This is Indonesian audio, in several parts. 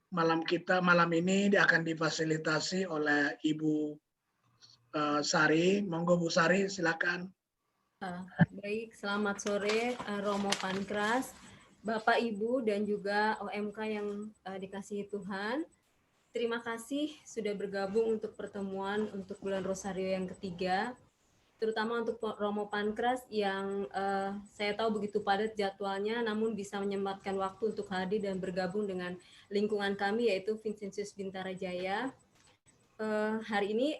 malam ini akan difasilitasi oleh Ibu Sari. Monggo Bu Sari, silakan. Baik, selamat sore Romo Pankras, Bapak Ibu dan juga OMK yang dikasihi Tuhan. Terima kasih sudah bergabung untuk pertemuan untuk bulan Rosario yang ketiga, terutama untuk Romo Pankras yang saya tahu begitu padat jadwalnya, namun bisa menyempatkan waktu untuk hadir dan bergabung dengan lingkungan kami yaitu Vincentius Bintara Jaya. Hari ini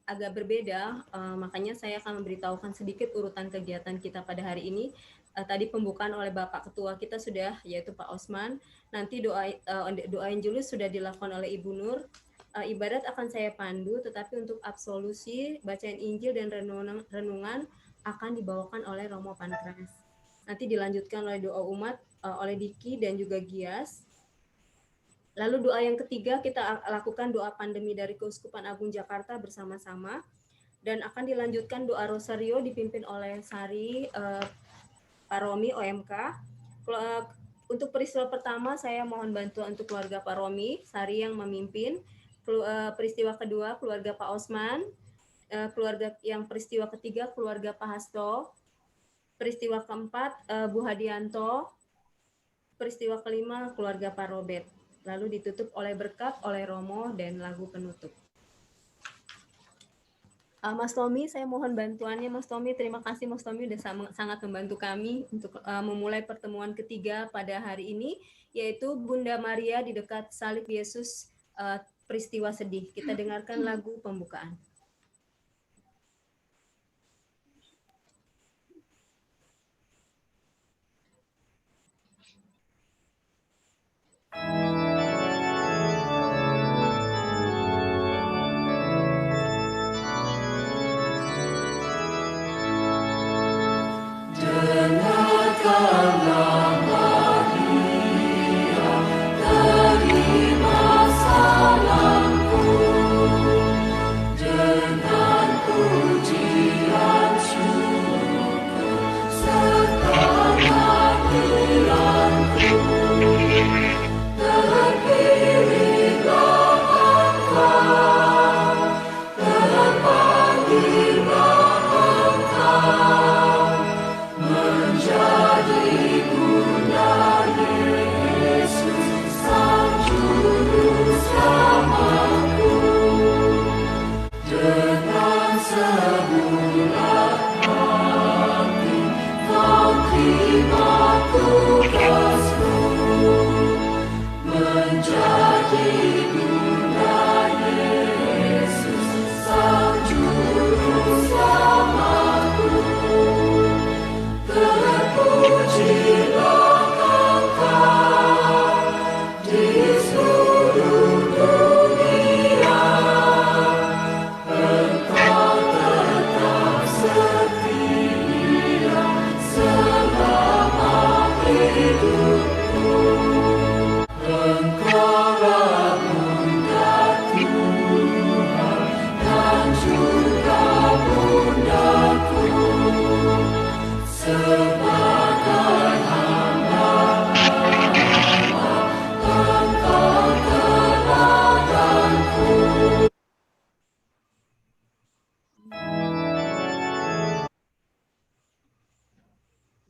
agak berbeda, makanya saya akan memberitahukan sedikit urutan kegiatan kita pada hari ini. Tadi pembukaan oleh Bapak Ketua kita sudah, yaitu Pak Osman. Nanti doa Injilus sudah dilakukan oleh Ibu Nur. Ibadat akan saya pandu, tetapi untuk absolusi, bacaan Injil dan renungan akan dibawakan oleh Romo Pankras. Nanti dilanjutkan oleh doa umat oleh Diki dan juga Gias. Lalu doa yang ketiga kita lakukan doa pandemi dari Keuskupan Agung Jakarta bersama-sama, dan akan dilanjutkan doa Rosario dipimpin oleh Sari Pak Romi OMK. Untuk peristiwa pertama saya mohon bantuan untuk keluarga Pak Romi, Sari yang memimpin. Peristiwa kedua keluarga Pak Osman, keluarga yang peristiwa ketiga keluarga Pak Hasto, peristiwa keempat Bu Hadianto, peristiwa kelima keluarga Pak Robert. Lalu ditutup oleh berkat oleh Romo dan lagu penutup. Mas Tommy, saya mohon bantuannya Mas Tommy. Terima kasih Mas Tommy sudah sangat membantu kami untuk memulai pertemuan ketiga pada hari ini, yaitu Bunda Maria di dekat salib Yesus, peristiwa sedih. Kita dengarkan lagu pembukaan.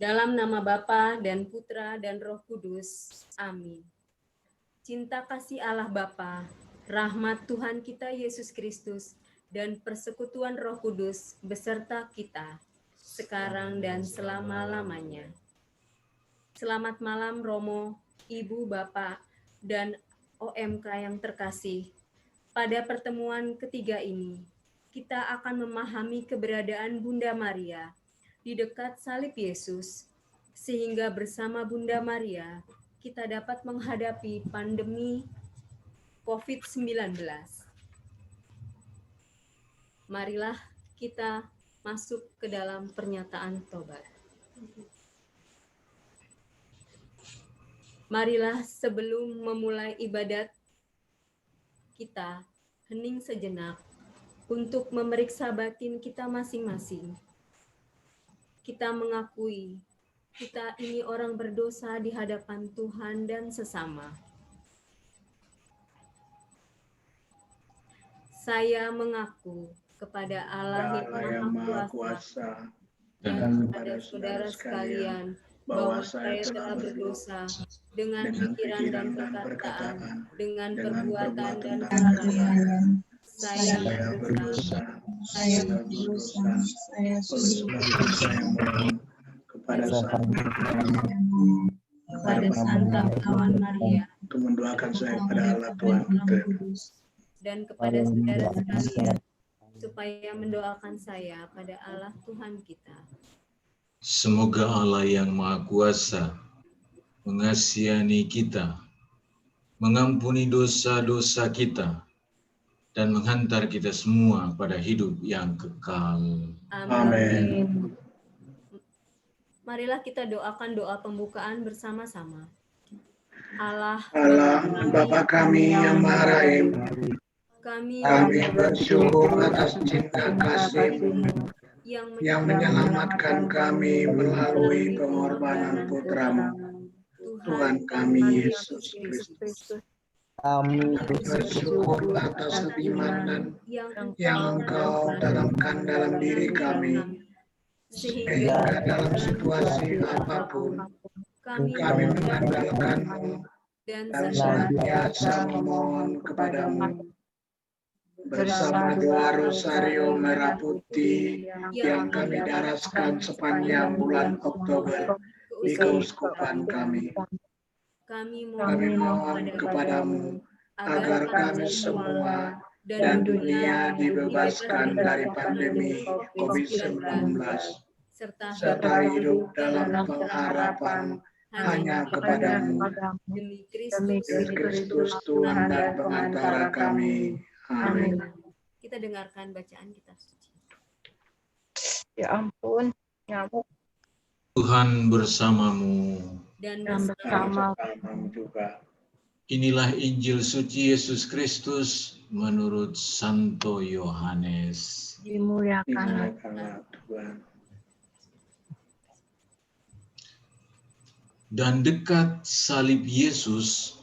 Dalam nama Bapa dan Putra dan Roh Kudus. Amin. Cinta kasih Allah Bapa, rahmat Tuhan kita Yesus Kristus, dan persekutuan Roh Kudus beserta kita, sekarang dan selama-lamanya. Selamat malam Romo, Ibu, Bapak, dan OMK yang terkasih. Pada pertemuan ketiga ini, kita akan memahami keberadaan Bunda Maria di dekat salib Yesus, sehingga bersama Bunda Maria kita dapat menghadapi pandemi COVID-19. Marilah kita masuk ke dalam pernyataan tobat. Marilah sebelum memulai ibadat kita hening sejenak untuk memeriksa batin kita masing-masing. Kita mengakui kita ini orang berdosa di hadapan Tuhan dan sesama. Saya mengaku kepada Allah yang Maha Kuasa dan kepada saudara sekalian bahwa saya telah berdosa dengan pikiran dan perkataan, dengan perbuatan dan kelalaian. Saya berdosa, saya kepada Santa Kawan Maria untuk mendoakan saya kepada Allah Tuhan kita. dan kepada saudara sekalian supaya mendoakan saya pada Allah Tuhan kita. Semoga Allah yang Maha Kuasa mengasihani kita, mengampuni dosa-dosa kita, dan menghantar kita semua pada hidup yang kekal. Amin. Marilah kita doakan doa pembukaan bersama-sama. Allah Bapa kami yang Maha Rahim, kami bersyukur atas cinta kasih-Mu yang menyelamatkan kami melalui pengorbanan Putra-Mu, Tuhan kami Yesus Kristus. Kami Bersyukur atas iman yang Engkau tanamkan dalam diri kami, sehingga dalam situasi apapun kami mengandalkan-Mu dan dan senantiasa memohon kepada-Mu. Bersama doa Rosario Merah Putih yang kami daraskan sepanjang bulan Oktober di keuskupan kami, kami mohon kepada-Mu agar kami semua dan dunia dibebaskan dari pandemi COVID-19, serta hidup dalam pengharapan hanya kepada-Mu, demi demi Kristus Tuhan dan pengantara kami. Amin. Kita dengarkan bacaan kitab suci. Ya ampun, nyamuk Tuhan bersamamu. Dan bersama juga. Inilah Injil suci Yesus Kristus menurut Santo Yohanes. dimuliakan. Tuhan. Dan dekat salib Yesus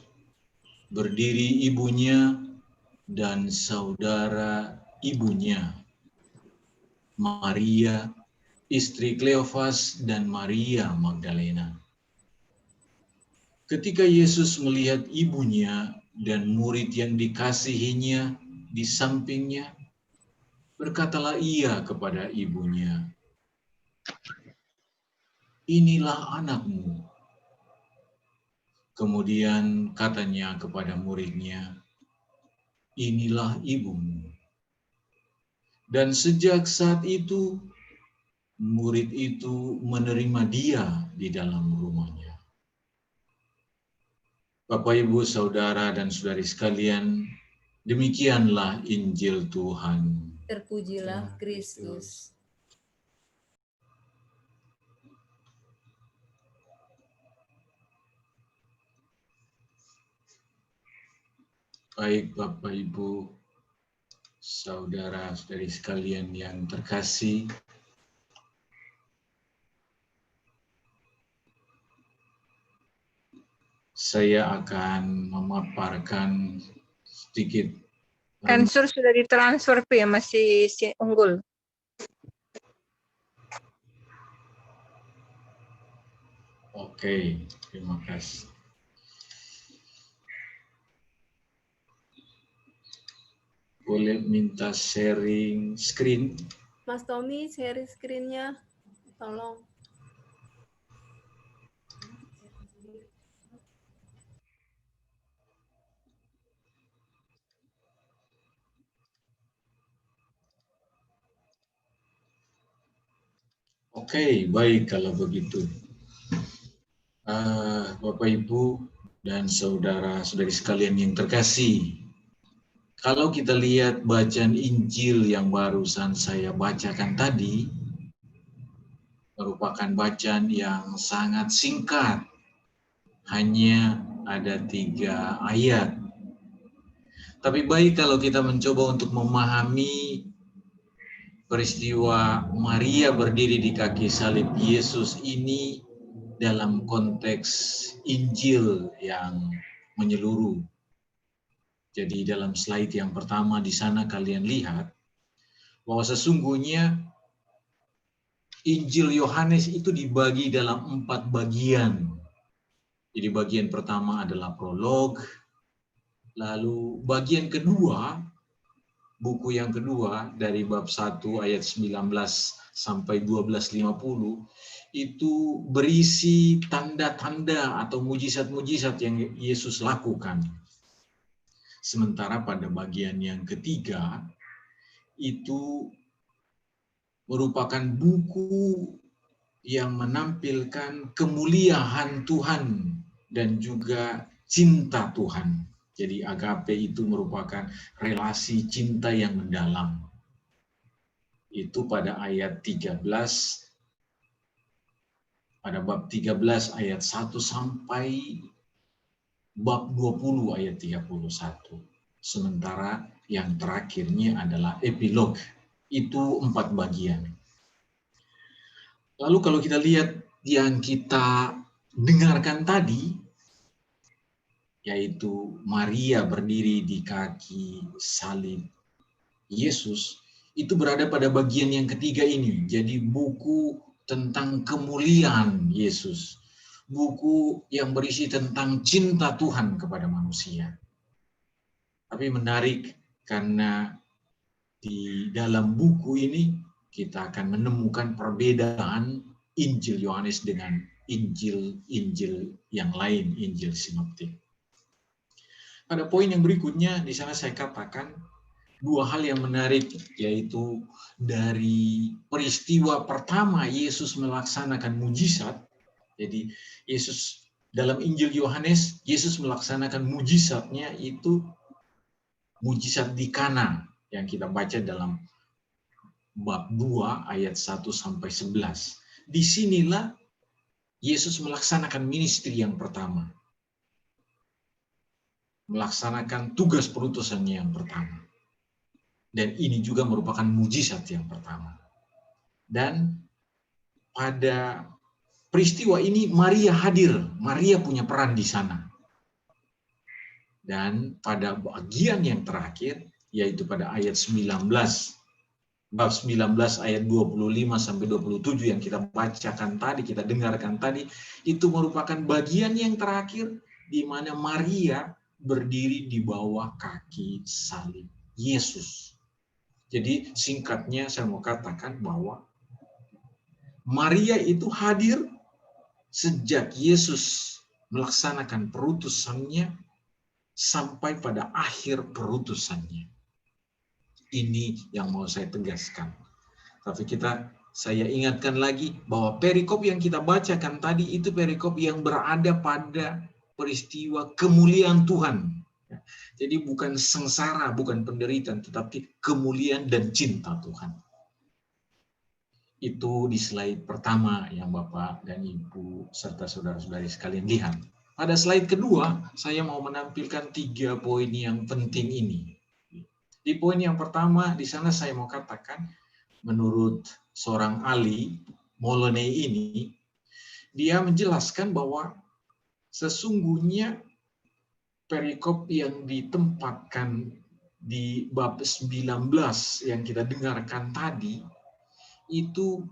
berdiri ibunya dan saudara ibunya, Maria, istri Kleofas, dan Maria Magdalena. Ketika Yesus melihat ibunya dan murid yang dikasihinya di sampingnya, berkatalah ia kepada ibunya, "Inilah anakmu." Kemudian katanya kepada muridnya, "Inilah ibumu." Dan sejak saat itu, murid itu menerima dia di dalam rumahnya. Bapak, Ibu, Saudara, dan Saudari sekalian, demikianlah Injil Tuhan. Terpujilah Kristus. Baik Bapak, Ibu, Saudara, Saudari sekalian yang terkasih, saya akan memaparkan sedikit. Ensur sudah ditransfer ya, masih unggul. Oke, terima kasih. Boleh minta sharing screen? Mas Tommy, share screen-nya, tolong. Oke, baik kalau begitu. Bapak, Ibu, dan saudara-saudari sekalian yang terkasih, kalau kita lihat bacaan Injil yang barusan saya bacakan tadi, merupakan bacaan yang sangat singkat, hanya ada 3 ayat. Tapi baik kalau kita mencoba untuk memahami peristiwa Maria berdiri di kaki salib Yesus ini dalam konteks Injil yang menyeluruh. Jadi dalam slide yang pertama di sana kalian lihat bahwa sesungguhnya Injil Yohanes itu dibagi dalam 4 bagian. Jadi bagian pertama adalah prolog, lalu bagian kedua, buku yang kedua dari bab 1 ayat 19 sampai 1250 itu berisi tanda-tanda atau mujizat-mujizat yang Yesus lakukan. Sementara pada bagian yang ketiga itu merupakan buku yang menampilkan kemuliaan Tuhan dan juga cinta Tuhan. Jadi agape itu merupakan relasi cinta yang mendalam. Itu pada ayat 13, pada bab 13 ayat 1 sampai bab 20 ayat 31. Sementara yang terakhirnya adalah epilog. Itu 4 bagian. Lalu kalau kita lihat yang kita dengarkan tadi, yaitu Maria berdiri di kaki salib Yesus, itu berada pada bagian yang ketiga ini. Jadi buku tentang kemuliaan Yesus. Buku yang berisi tentang cinta Tuhan kepada manusia. Tapi menarik karena di dalam buku ini kita akan menemukan perbedaan Injil Yohanes dengan Injil-Injil yang lain, Injil sinoptik. Pada poin yang berikutnya, di sana saya katakan 2 hal yang menarik, yaitu dari peristiwa pertama Yesus melaksanakan mujizat. Jadi Yesus dalam Injil Yohanes, Yesus melaksanakan mujizatnya itu mujizat di Kana yang kita baca dalam bab 2 ayat 1 sampai 11. Disinilah Yesus melaksanakan ministry yang pertama. Melaksanakan tugas perutusannya yang pertama. Dan ini juga merupakan mujizat yang pertama. Dan pada peristiwa ini Maria hadir, Maria punya peran di sana. Dan pada bagian yang terakhir, yaitu pada ayat 19, bab 19 ayat 25 sampai 27 yang kita bacakan tadi, kita dengarkan tadi, itu merupakan bagian yang terakhir di mana Maria berdiri di bawah kaki salib Yesus. Jadi singkatnya saya mau katakan bahwa Maria itu hadir sejak Yesus melaksanakan perutusannya sampai pada akhir perutusannya. Ini yang mau saya tegaskan. Tapi saya ingatkan lagi bahwa perikop yang kita bacakan tadi itu perikop yang berada pada peristiwa kemuliaan Tuhan. Jadi bukan sengsara, bukan penderitaan, tetapi kemuliaan dan cinta Tuhan. Itu di slide pertama yang Bapak dan Ibu serta saudara-saudari sekalian lihat. Pada slide kedua, saya mau menampilkan 3 poin yang penting ini. Di poin yang pertama, di sana saya mau katakan, menurut seorang ahli, Moloney ini, dia menjelaskan bahwa sesungguhnya perikop yang ditempatkan di bab 19 yang kita dengarkan tadi, itu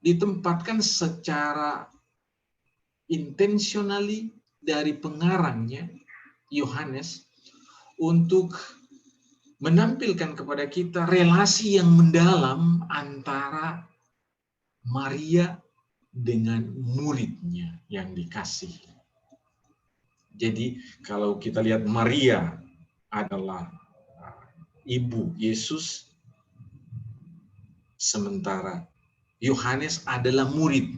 ditempatkan secara intentionally dari pengarangnya, Yohanes, untuk menampilkan kepada kita relasi yang mendalam antara Maria dengan muridnya yang dikasih. Jadi kalau kita lihat Maria adalah ibu Yesus, sementara Yohanes adalah murid.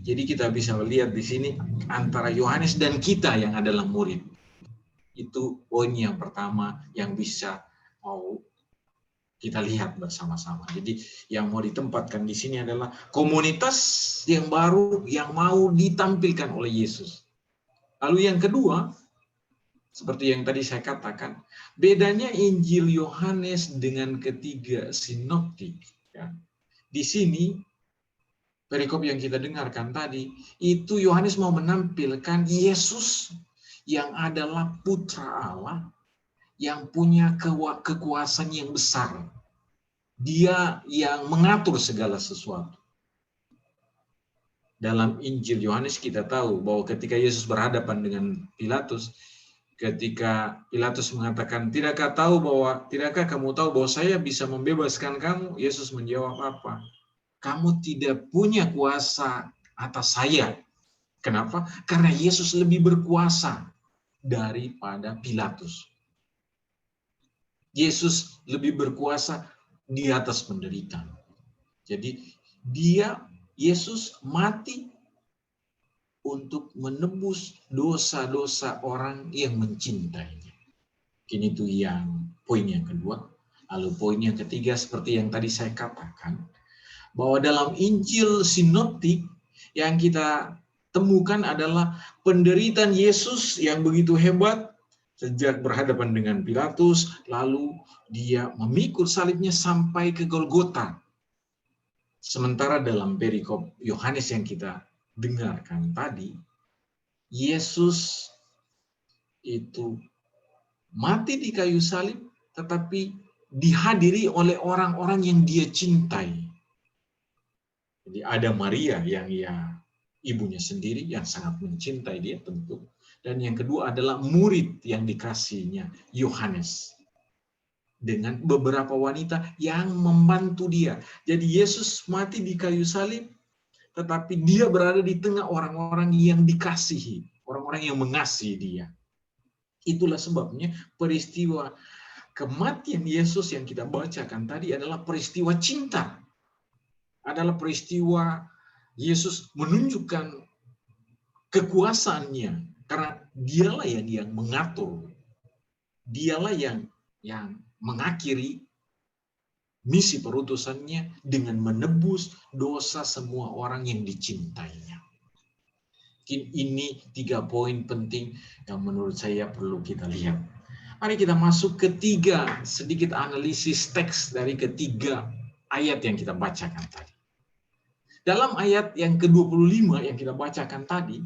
Jadi kita bisa melihat di sini antara Yohanes dan kita yang adalah murid. Itu poin yang pertama yang bisa mau kita lihat bersama-sama. Jadi yang mau ditempatkan di sini adalah komunitas yang baru yang mau ditampilkan oleh Yesus. Lalu yang kedua, seperti yang tadi saya katakan, bedanya Injil Yohanes dengan ketiga sinoptik. Ya. Di sini, perikop yang kita dengarkan tadi, itu Yohanes mau menampilkan Yesus yang adalah putra Allah, yang punya kekuasaan yang besar. Dia yang mengatur segala sesuatu. Dalam Injil Yohanes kita tahu bahwa ketika Yesus berhadapan dengan Pilatus, ketika Pilatus mengatakan, tidakkah kamu tahu bahwa saya bisa membebaskan kamu? Yesus menjawab apa? Kamu tidak punya kuasa atas saya. Kenapa? Karena Yesus lebih berkuasa daripada Pilatus. Yesus lebih berkuasa di atas penderitaan. Jadi Yesus mati untuk menebus dosa-dosa orang yang mencintainya. Ini itu poin yang kedua. Lalu poin yang ketiga seperti yang tadi saya katakan, bahwa dalam Injil sinoptik yang kita temukan adalah penderitaan Yesus yang begitu hebat sejak berhadapan dengan Pilatus, lalu dia memikul salibnya sampai ke Golgota. Sementara dalam perikop Yohanes yang kita dengarkan tadi, Yesus itu mati di kayu salib, tetapi dihadiri oleh orang-orang yang dia cintai. Jadi ada Maria yang ibunya sendiri yang sangat mencintai dia tentu. Dan yang kedua adalah murid yang dikasihnya, Yohanes. Dengan beberapa wanita yang membantu dia. Jadi Yesus mati di kayu salib, tetapi dia berada di tengah orang-orang yang dikasihi. Orang-orang yang mengasihi dia. Itulah sebabnya peristiwa kematian Yesus yang kita bacakan tadi adalah peristiwa cinta. Adalah peristiwa Yesus menunjukkan kekuasaannya. Karena dialah yang mengatur. Dialah yang mengakhiri misi perutusannya dengan menebus dosa semua orang yang dicintainya. Ini 3 poin penting yang menurut saya perlu kita lihat. Mari kita masuk ketiga, sedikit analisis teks dari ketiga ayat yang kita bacakan tadi. Dalam ayat yang ke-25 yang kita bacakan tadi,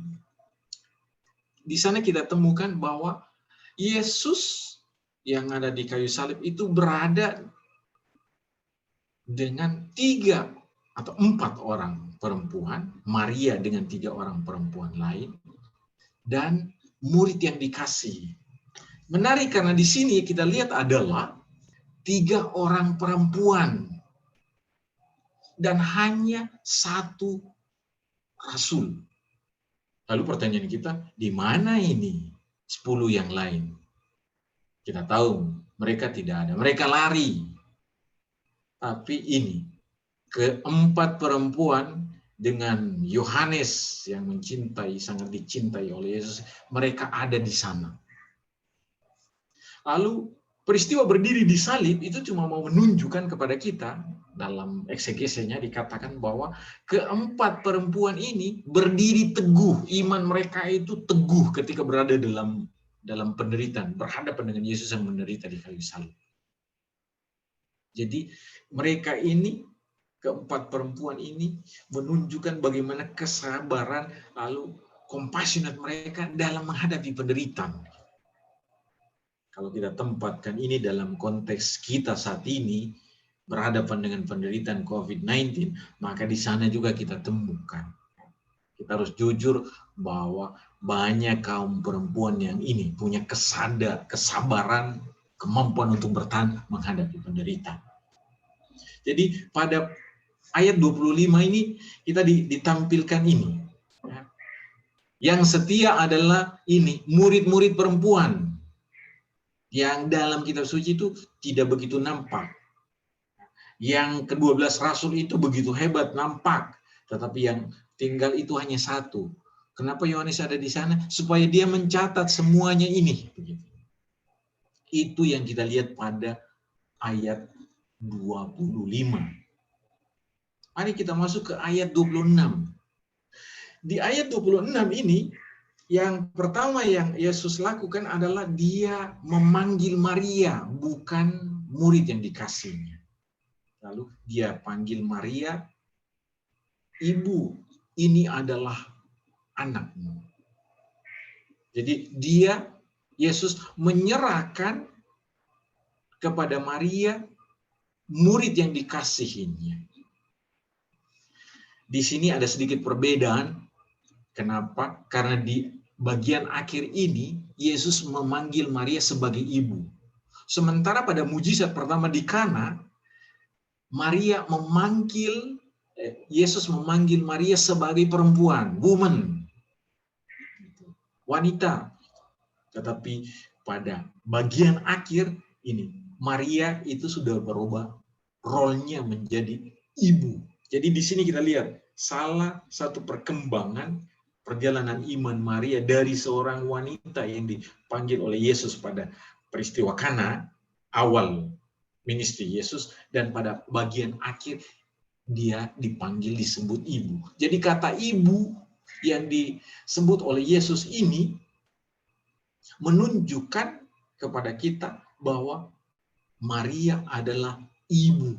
di sana kita temukan bahwa Yesus yang ada di kayu salib itu berada dengan 3 atau 4 orang perempuan, Maria dengan 3 orang perempuan lain, dan murid yang dikasihi. Menarik karena di sini kita lihat adalah 3 orang perempuan dan hanya 1 rasul. Lalu pertanyaan kita, di mana ini 10 yang lain? Kita tahu mereka tidak ada, mereka lari. Tapi ini, 4 perempuan dengan Yohanes yang sangat dicintai oleh Yesus, mereka ada di sana. Lalu peristiwa berdiri di salib itu cuma mau menunjukkan kepada kita, dalam eksegesinya dikatakan bahwa 4 perempuan ini berdiri teguh, iman mereka itu teguh ketika berada dalam penderitaan, berhadapan dengan Yesus yang menderita di kayu salib. Jadi mereka ini, 4 perempuan ini menunjukkan bagaimana kesabaran lalu compassionate mereka dalam menghadapi penderitaan. Kalau kita tempatkan ini dalam konteks kita saat ini, berhadapan dengan penderitaan COVID-19, maka di sana juga kita temukan. Kita harus jujur bahwa banyak kaum perempuan yang ini punya kesabaran, kemampuan untuk bertahan menghadapi penderitaan. Jadi pada ayat 25 ini kita ditampilkan ini. Yang setia adalah ini, murid-murid perempuan. Yang dalam kitab suci itu tidak begitu nampak. Yang ke-12 rasul itu begitu hebat nampak. Tetapi yang tinggal itu hanya 1. Kenapa Yohanes ada di sana? Supaya dia mencatat semuanya ini. Itu yang kita lihat pada ayat 25. Mari kita masuk ke ayat 26. Di ayat 26 ini, yang pertama yang Yesus lakukan adalah dia memanggil Maria, bukan murid yang dikasihnya. Lalu dia panggil Maria, ibu, ini adalah anakmu. Jadi Yesus menyerahkan kepada Maria, murid yang dikasihinya. Di sini ada sedikit perbedaan. Kenapa? Karena di bagian akhir ini, Yesus memanggil Maria sebagai ibu. Sementara pada mujizat pertama di Kana, Yesus memanggil Maria sebagai perempuan, woman, wanita. Tetapi pada bagian akhir ini, Maria itu sudah berubah role-nya menjadi ibu. Jadi di sini kita lihat salah satu perkembangan perjalanan iman Maria dari seorang wanita yang dipanggil oleh Yesus pada peristiwa Kana, awal ministry Yesus, dan pada bagian akhir dia dipanggil disebut ibu. Jadi kata ibu yang disebut oleh Yesus ini menunjukkan kepada kita bahwa Maria adalah ibu,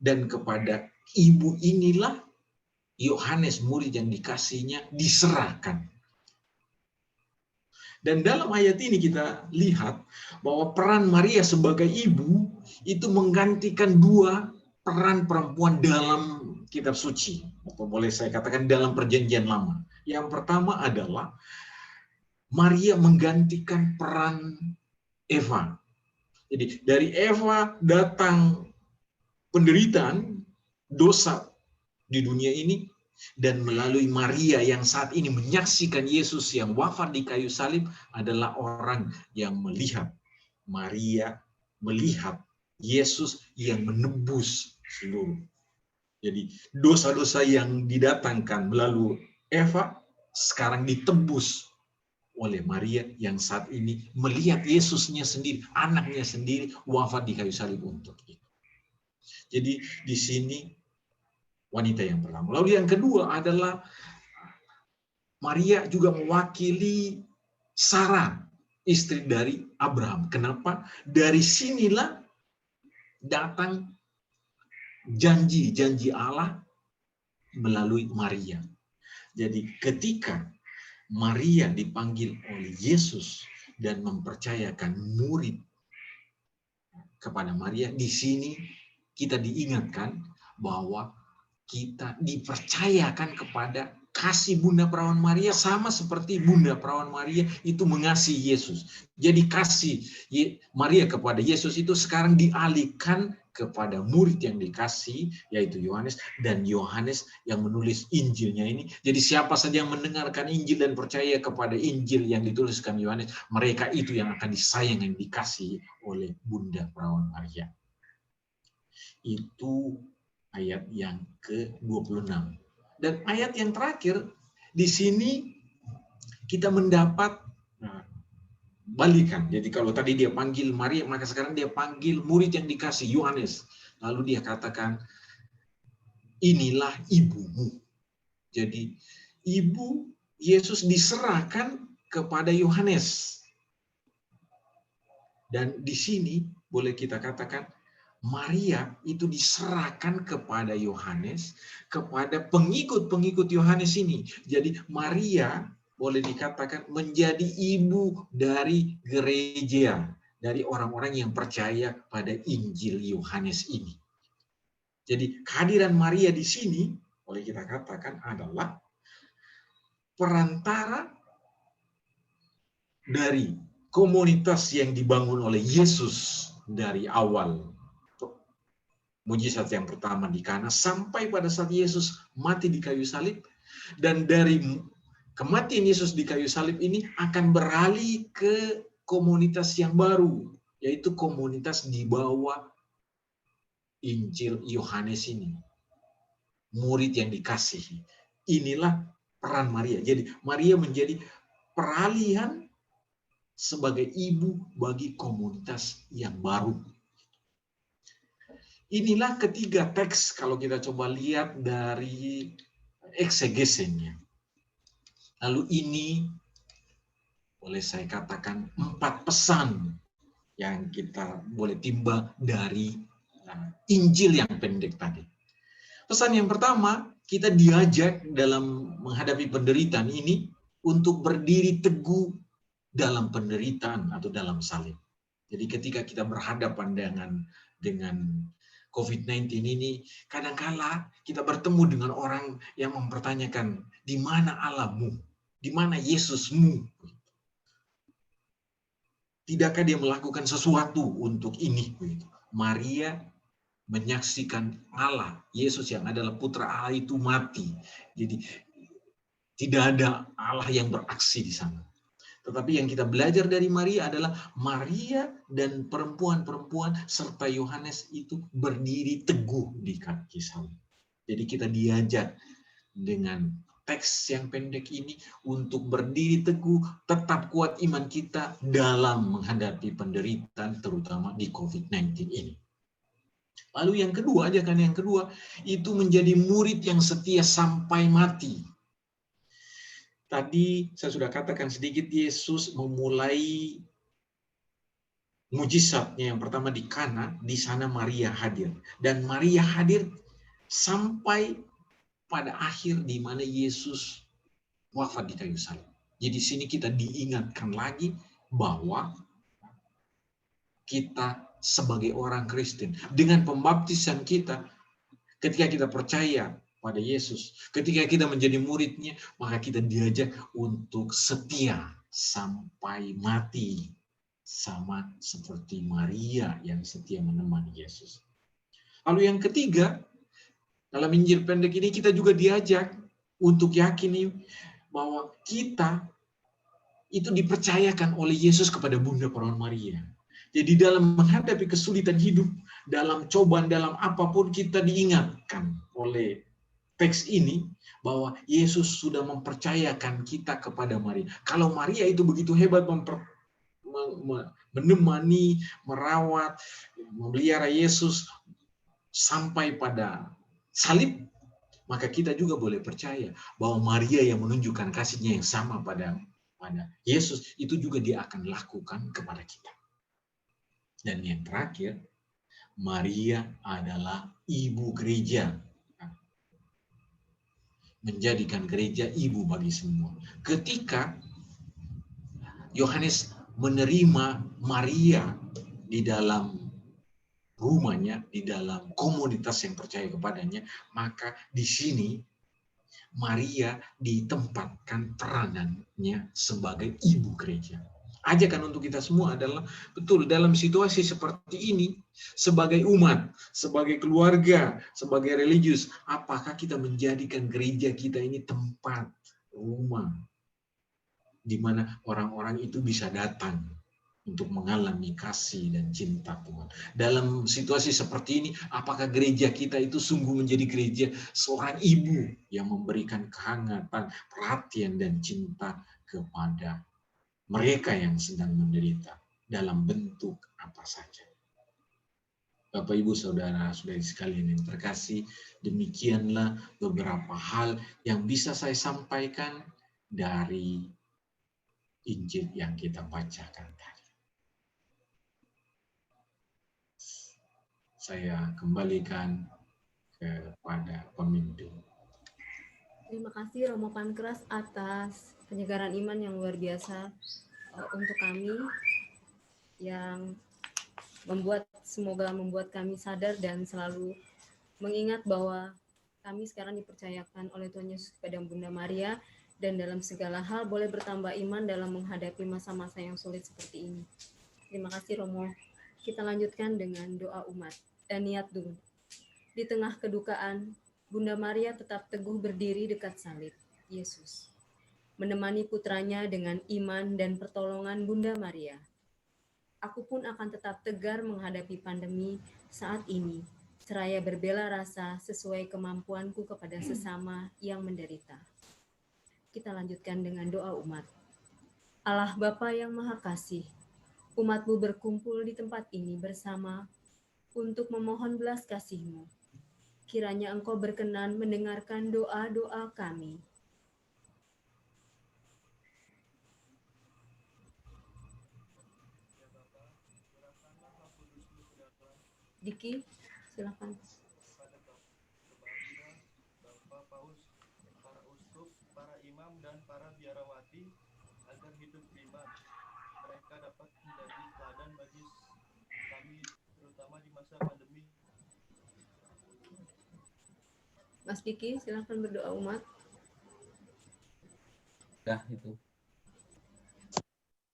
dan kepada ibu inilah Yohanes, murid yang dikasihnya, diserahkan. Dan dalam ayat ini kita lihat bahwa peran Maria sebagai ibu itu menggantikan dua peran perempuan dalam kitab suci, atau boleh saya katakan dalam perjanjian lama. Yang pertama adalah Maria menggantikan peran Eva. Jadi dari Eva datang penderitaan, dosa di dunia ini, dan melalui Maria yang saat ini menyaksikan Yesus yang wafat di kayu salib adalah orang yang melihat Maria, melihat Yesus yang menebus seluruh. Jadi dosa-dosa yang didatangkan melalui Eva sekarang ditebus oleh Maria yang saat ini melihat Yesusnya sendiri, anaknya sendiri wafat di kayu salib untuk itu. Jadi di sini wanita yang pertama. Lalu yang kedua adalah Maria juga mewakili Sarah, istri dari Abraham. Kenapa? Dari sinilah datang janji Allah melalui Maria. Jadi ketika Maria dipanggil oleh Yesus dan mempercayakan murid kepada Maria, di sini kita diingatkan bahwa kita dipercayakan kepada kasih Bunda Perawan Maria, sama seperti Bunda Perawan Maria itu mengasihi Yesus. Jadi kasih Maria kepada Yesus itu sekarang dialihkan kepada murid yang dikasih, yaitu Yohanes, dan Yohanes yang menulis Injilnya ini. Jadi siapa saja yang mendengarkan Injil dan percaya kepada Injil yang dituliskan Yohanes, mereka itu yang akan disayang, yang dikasih oleh Bunda Perawan Maria. Itu ayat yang ke-26. Dan ayat yang terakhir, di sini kita mendapat balikan. Jadi kalau tadi dia panggil Maria, maka sekarang dia panggil murid yang dikasih, Yohanes. Lalu dia katakan, inilah ibumu. Jadi ibu Yesus diserahkan kepada Yohanes. Dan di sini boleh kita katakan, Maria itu diserahkan kepada Yohanes, kepada pengikut-pengikut Yohanes ini. Jadi Maria boleh dikatakan menjadi ibu dari gereja, dari orang-orang yang percaya pada Injil Yohanes ini. Jadi kehadiran Maria di sini boleh kita katakan adalah perantara dari komunitas yang dibangun oleh Yesus dari awal mujizat yang pertama di Kana sampai pada saat Yesus mati di kayu salib, dan dari kematian Yesus di kayu salib ini akan beralih ke komunitas yang baru, yaitu komunitas di bawah Injil Yohanes ini, murid yang dikasihi. Inilah peran Maria. Jadi Maria menjadi peralihan sebagai ibu bagi komunitas yang baru. Inilah ketiga teks kalau kita coba lihat dari eksegesinya. Lalu ini boleh saya katakan 4 pesan yang kita boleh timbang dari Injil yang pendek tadi. Pesan yang pertama, kita diajak dalam menghadapi penderitaan ini untuk berdiri teguh dalam penderitaan atau dalam salib. Jadi ketika kita berhadapan dengan COVID-19 ini, kadangkala kita bertemu dengan orang yang mempertanyakan, di mana Allahmu? Di mana Yesusmu? Tidakkah dia melakukan sesuatu untuk ini? Maria menyaksikan Allah, Yesus yang adalah putra Allah itu mati. Jadi tidak ada Allah yang beraksi di sana. Tetapi yang kita belajar dari Maria adalah Maria dan perempuan-perempuan serta Yohanes itu berdiri teguh di kaki salib. Jadi kita diajak dengan teks yang pendek ini untuk berdiri teguh, tetap kuat iman kita dalam menghadapi penderitaan terutama di COVID-19 ini. Lalu yang kedua, ajakan yang kedua, itu menjadi murid yang setia sampai mati. Tadi saya sudah katakan sedikit, Yesus memulai mujizatnya yang pertama di Kana, di sana Maria hadir. Dan Maria hadir sampai pada akhir di mana Yesus wafat di kayu salib. Jadi di sini kita diingatkan lagi bahwa kita sebagai orang Kristen, dengan pembaptisan kita, ketika kita percaya pada Yesus, ketika kita menjadi muridnya, maka kita diajak untuk setia sampai mati, sama seperti Maria yang setia menemani Yesus. Lalu yang ketiga, dalam Injil pendek ini kita juga diajak untuk yakini bahwa kita itu dipercayakan oleh Yesus kepada Bunda Perawan Maria. Jadi dalam menghadapi kesulitan hidup, dalam cobaan, dalam apapun kita diingatkan oleh teks ini bahwa Yesus sudah mempercayakan kita kepada Maria. Kalau Maria itu begitu hebat menemani, merawat, memelihara Yesus sampai pada salib, maka kita juga boleh percaya bahwa Maria yang menunjukkan kasihnya yang sama pada Yesus, itu juga dia akan lakukan kepada kita. Dan yang terakhir, Maria adalah ibu gereja. Menjadikan gereja ibu bagi semua. Ketika Yohanes menerima Maria di dalam rumahnya, di dalam komunitas yang percaya kepadanya, maka di sini Maria ditempatkan peranannya sebagai ibu gereja. Ajakan untuk kita semua adalah betul dalam situasi seperti ini, sebagai umat, sebagai keluarga, sebagai religius, apakah kita menjadikan gereja kita ini tempat, rumah, di mana orang-orang itu bisa datang untuk mengalami kasih dan cinta Tuhan. Dalam situasi seperti ini, apakah gereja kita itu sungguh menjadi gereja seorang ibu yang memberikan kehangatan, perhatian, dan cinta kepada mereka yang sedang menderita dalam bentuk apa saja. Bapak, Ibu, Saudara-saudari sekalian yang terkasih, demikianlah beberapa hal yang bisa saya sampaikan dari Injil yang kita bacakan tadi. Saya kembalikan kepada pemimpin. Terima kasih Romo Pankras atas penyegaran iman yang luar biasa untuk kami, yang semoga membuat kami sadar dan selalu mengingat bahwa kami sekarang dipercayakan oleh Tuhan Yesus kepada Bunda Maria, dan dalam segala hal boleh bertambah iman dalam menghadapi masa-masa yang sulit seperti ini. Terima kasih Romo. Kita lanjutkan dengan doa umat dan niat dulu. Di tengah kedukaan, Bunda Maria tetap teguh berdiri dekat salib Yesus, menemani putranya dengan iman dan pertolongan Bunda Maria. Aku pun akan tetap tegar menghadapi pandemi saat ini, seraya berbela rasa sesuai kemampuanku kepada sesama yang menderita. Kita lanjutkan dengan doa umat. Allah Bapa yang Maha Kasih, umat-Mu berkumpul di tempat ini bersama untuk memohon belas kasih-Mu. Kiranya Engkau berkenan mendengarkan doa-doa kami. Diki, silakan. Bapak Paus, para uskup, para imam, dan para biarawati agar hidup beriman. Mereka dapat menjadi teladan bagi Mas Diki, silakan berdoa umat. Udah itu.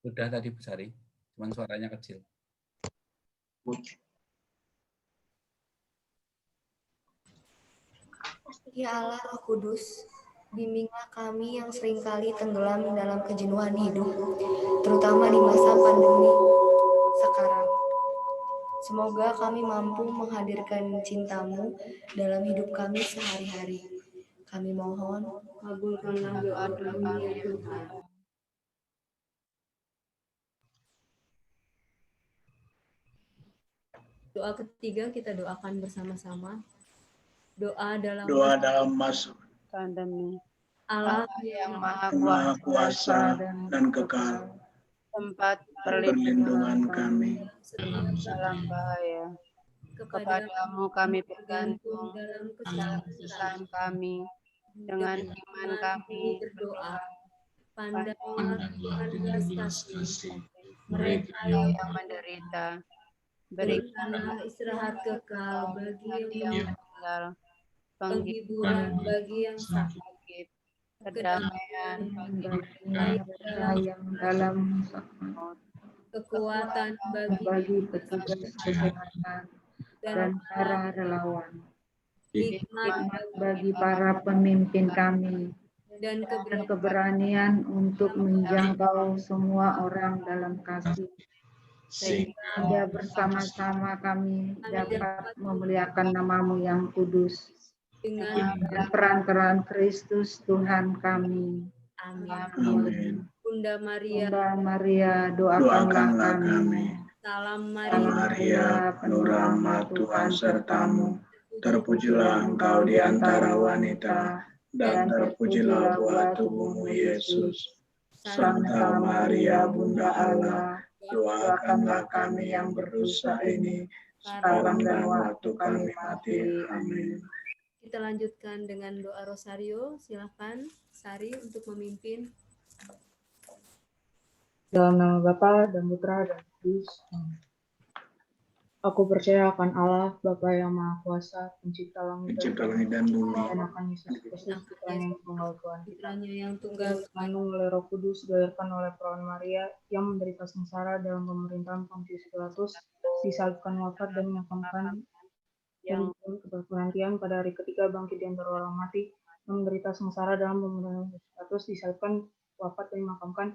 Udah tadi Bu Sari, cuman suaranya kecil. Ya Allah Roh Kudus, bimbinglah kami yang seringkali tenggelam dalam kejenuhan hidup, terutama di masa pandemi sekarang. Semoga kami mampu menghadirkan cinta-Mu dalam hidup kami sehari-hari. Kami mohon, Kabulkanlah doa kami ya Tuhan. Doa ketiga kita doakan bersama-sama. Doa dalam masa pandemi. Allah Yang Maha kuasa dan kekal, tempat perlindungan kami. dalam bahaya. Kepadamu kami bergantung dalam dalam kesusahan kami. Dengan iman kami berdoa. Pandanglah Pandanglah dengan belas kasih mereka yang menderita. berikanlah istirahat kekal bagi yang yang meninggal. penghiburan bagi yang sakit, Sakit, kedamaian bagi mereka yang dalam kekuatan bagi petugas kesehatan dan para relawan, hikmat bagi para pemimpin kami, dan dan keberanian untuk menjangkau semua orang dalam kasih, sehingga bersama-sama kami dapat memuliakan nama-Mu yang kudus dengan dan perantaraan Kristus Tuhan kami. amin. Amin. Bunda Maria, Bunda Maria, doakanlah kami. salam Maria, Maria, penuh rahmat Tuhan sertamu. Terpujilah engkau di antara wanita, dan terpujilah buah tubuhmu Yesus. Santa Maria, Bunda Allah, doakanlah kami yang berdosa ini, sekarang dan waktu kami mati. Amin. Kita lanjutkan dengan doa rosario. Silakan Sari untuk memimpin. Dalam nama Bapa dan Putra dan Kudus. Aku percaya akan Allah, Bapa yang Maha Kuasa, Pencipta langit dan bumi, dan akan Yesus Kristus, Putranya yang tunggal Tuhan. Putranya yang tunggal Mengandung oleh Roh Kudus, dilahirkan oleh perawan Maria, yang menderita sengsara dalam pemerintahan Pontius Pilatus, disalibkan, wafat dan dimakamkan, yang keberpenantian pada hari ketiga bangkit di antara orang mati, yang menderita sengsara dalam pemerintahan Pontius Pilatus, disalibkan, wafat dan dimakamkan,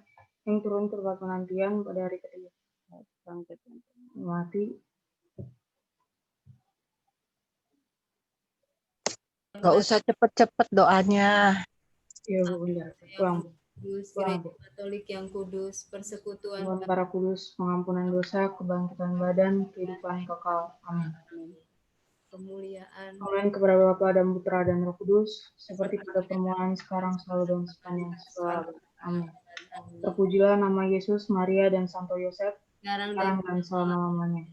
yang turun ke tempat penantian pada hari ketiga bangkit mati. Gak usah cepet-cepet doanya. Ya Bu, benar. Pulang. Kudus, Gereja Katolik yang kudus, persekutuan Tuhan para kudus, pengampunan dosa, kebangkitan badan, kehidupan kekal. Amin. kemuliaan Amin kepada Bapa dan Putra dan Roh Kudus, seperti pada permulaan, sekarang, selalu, dan sepanjang segala abad. Amin. Terpujilah nama Yesus, Maria, dan Santo Yosef, sekarang sekarang dan selama-lamanya.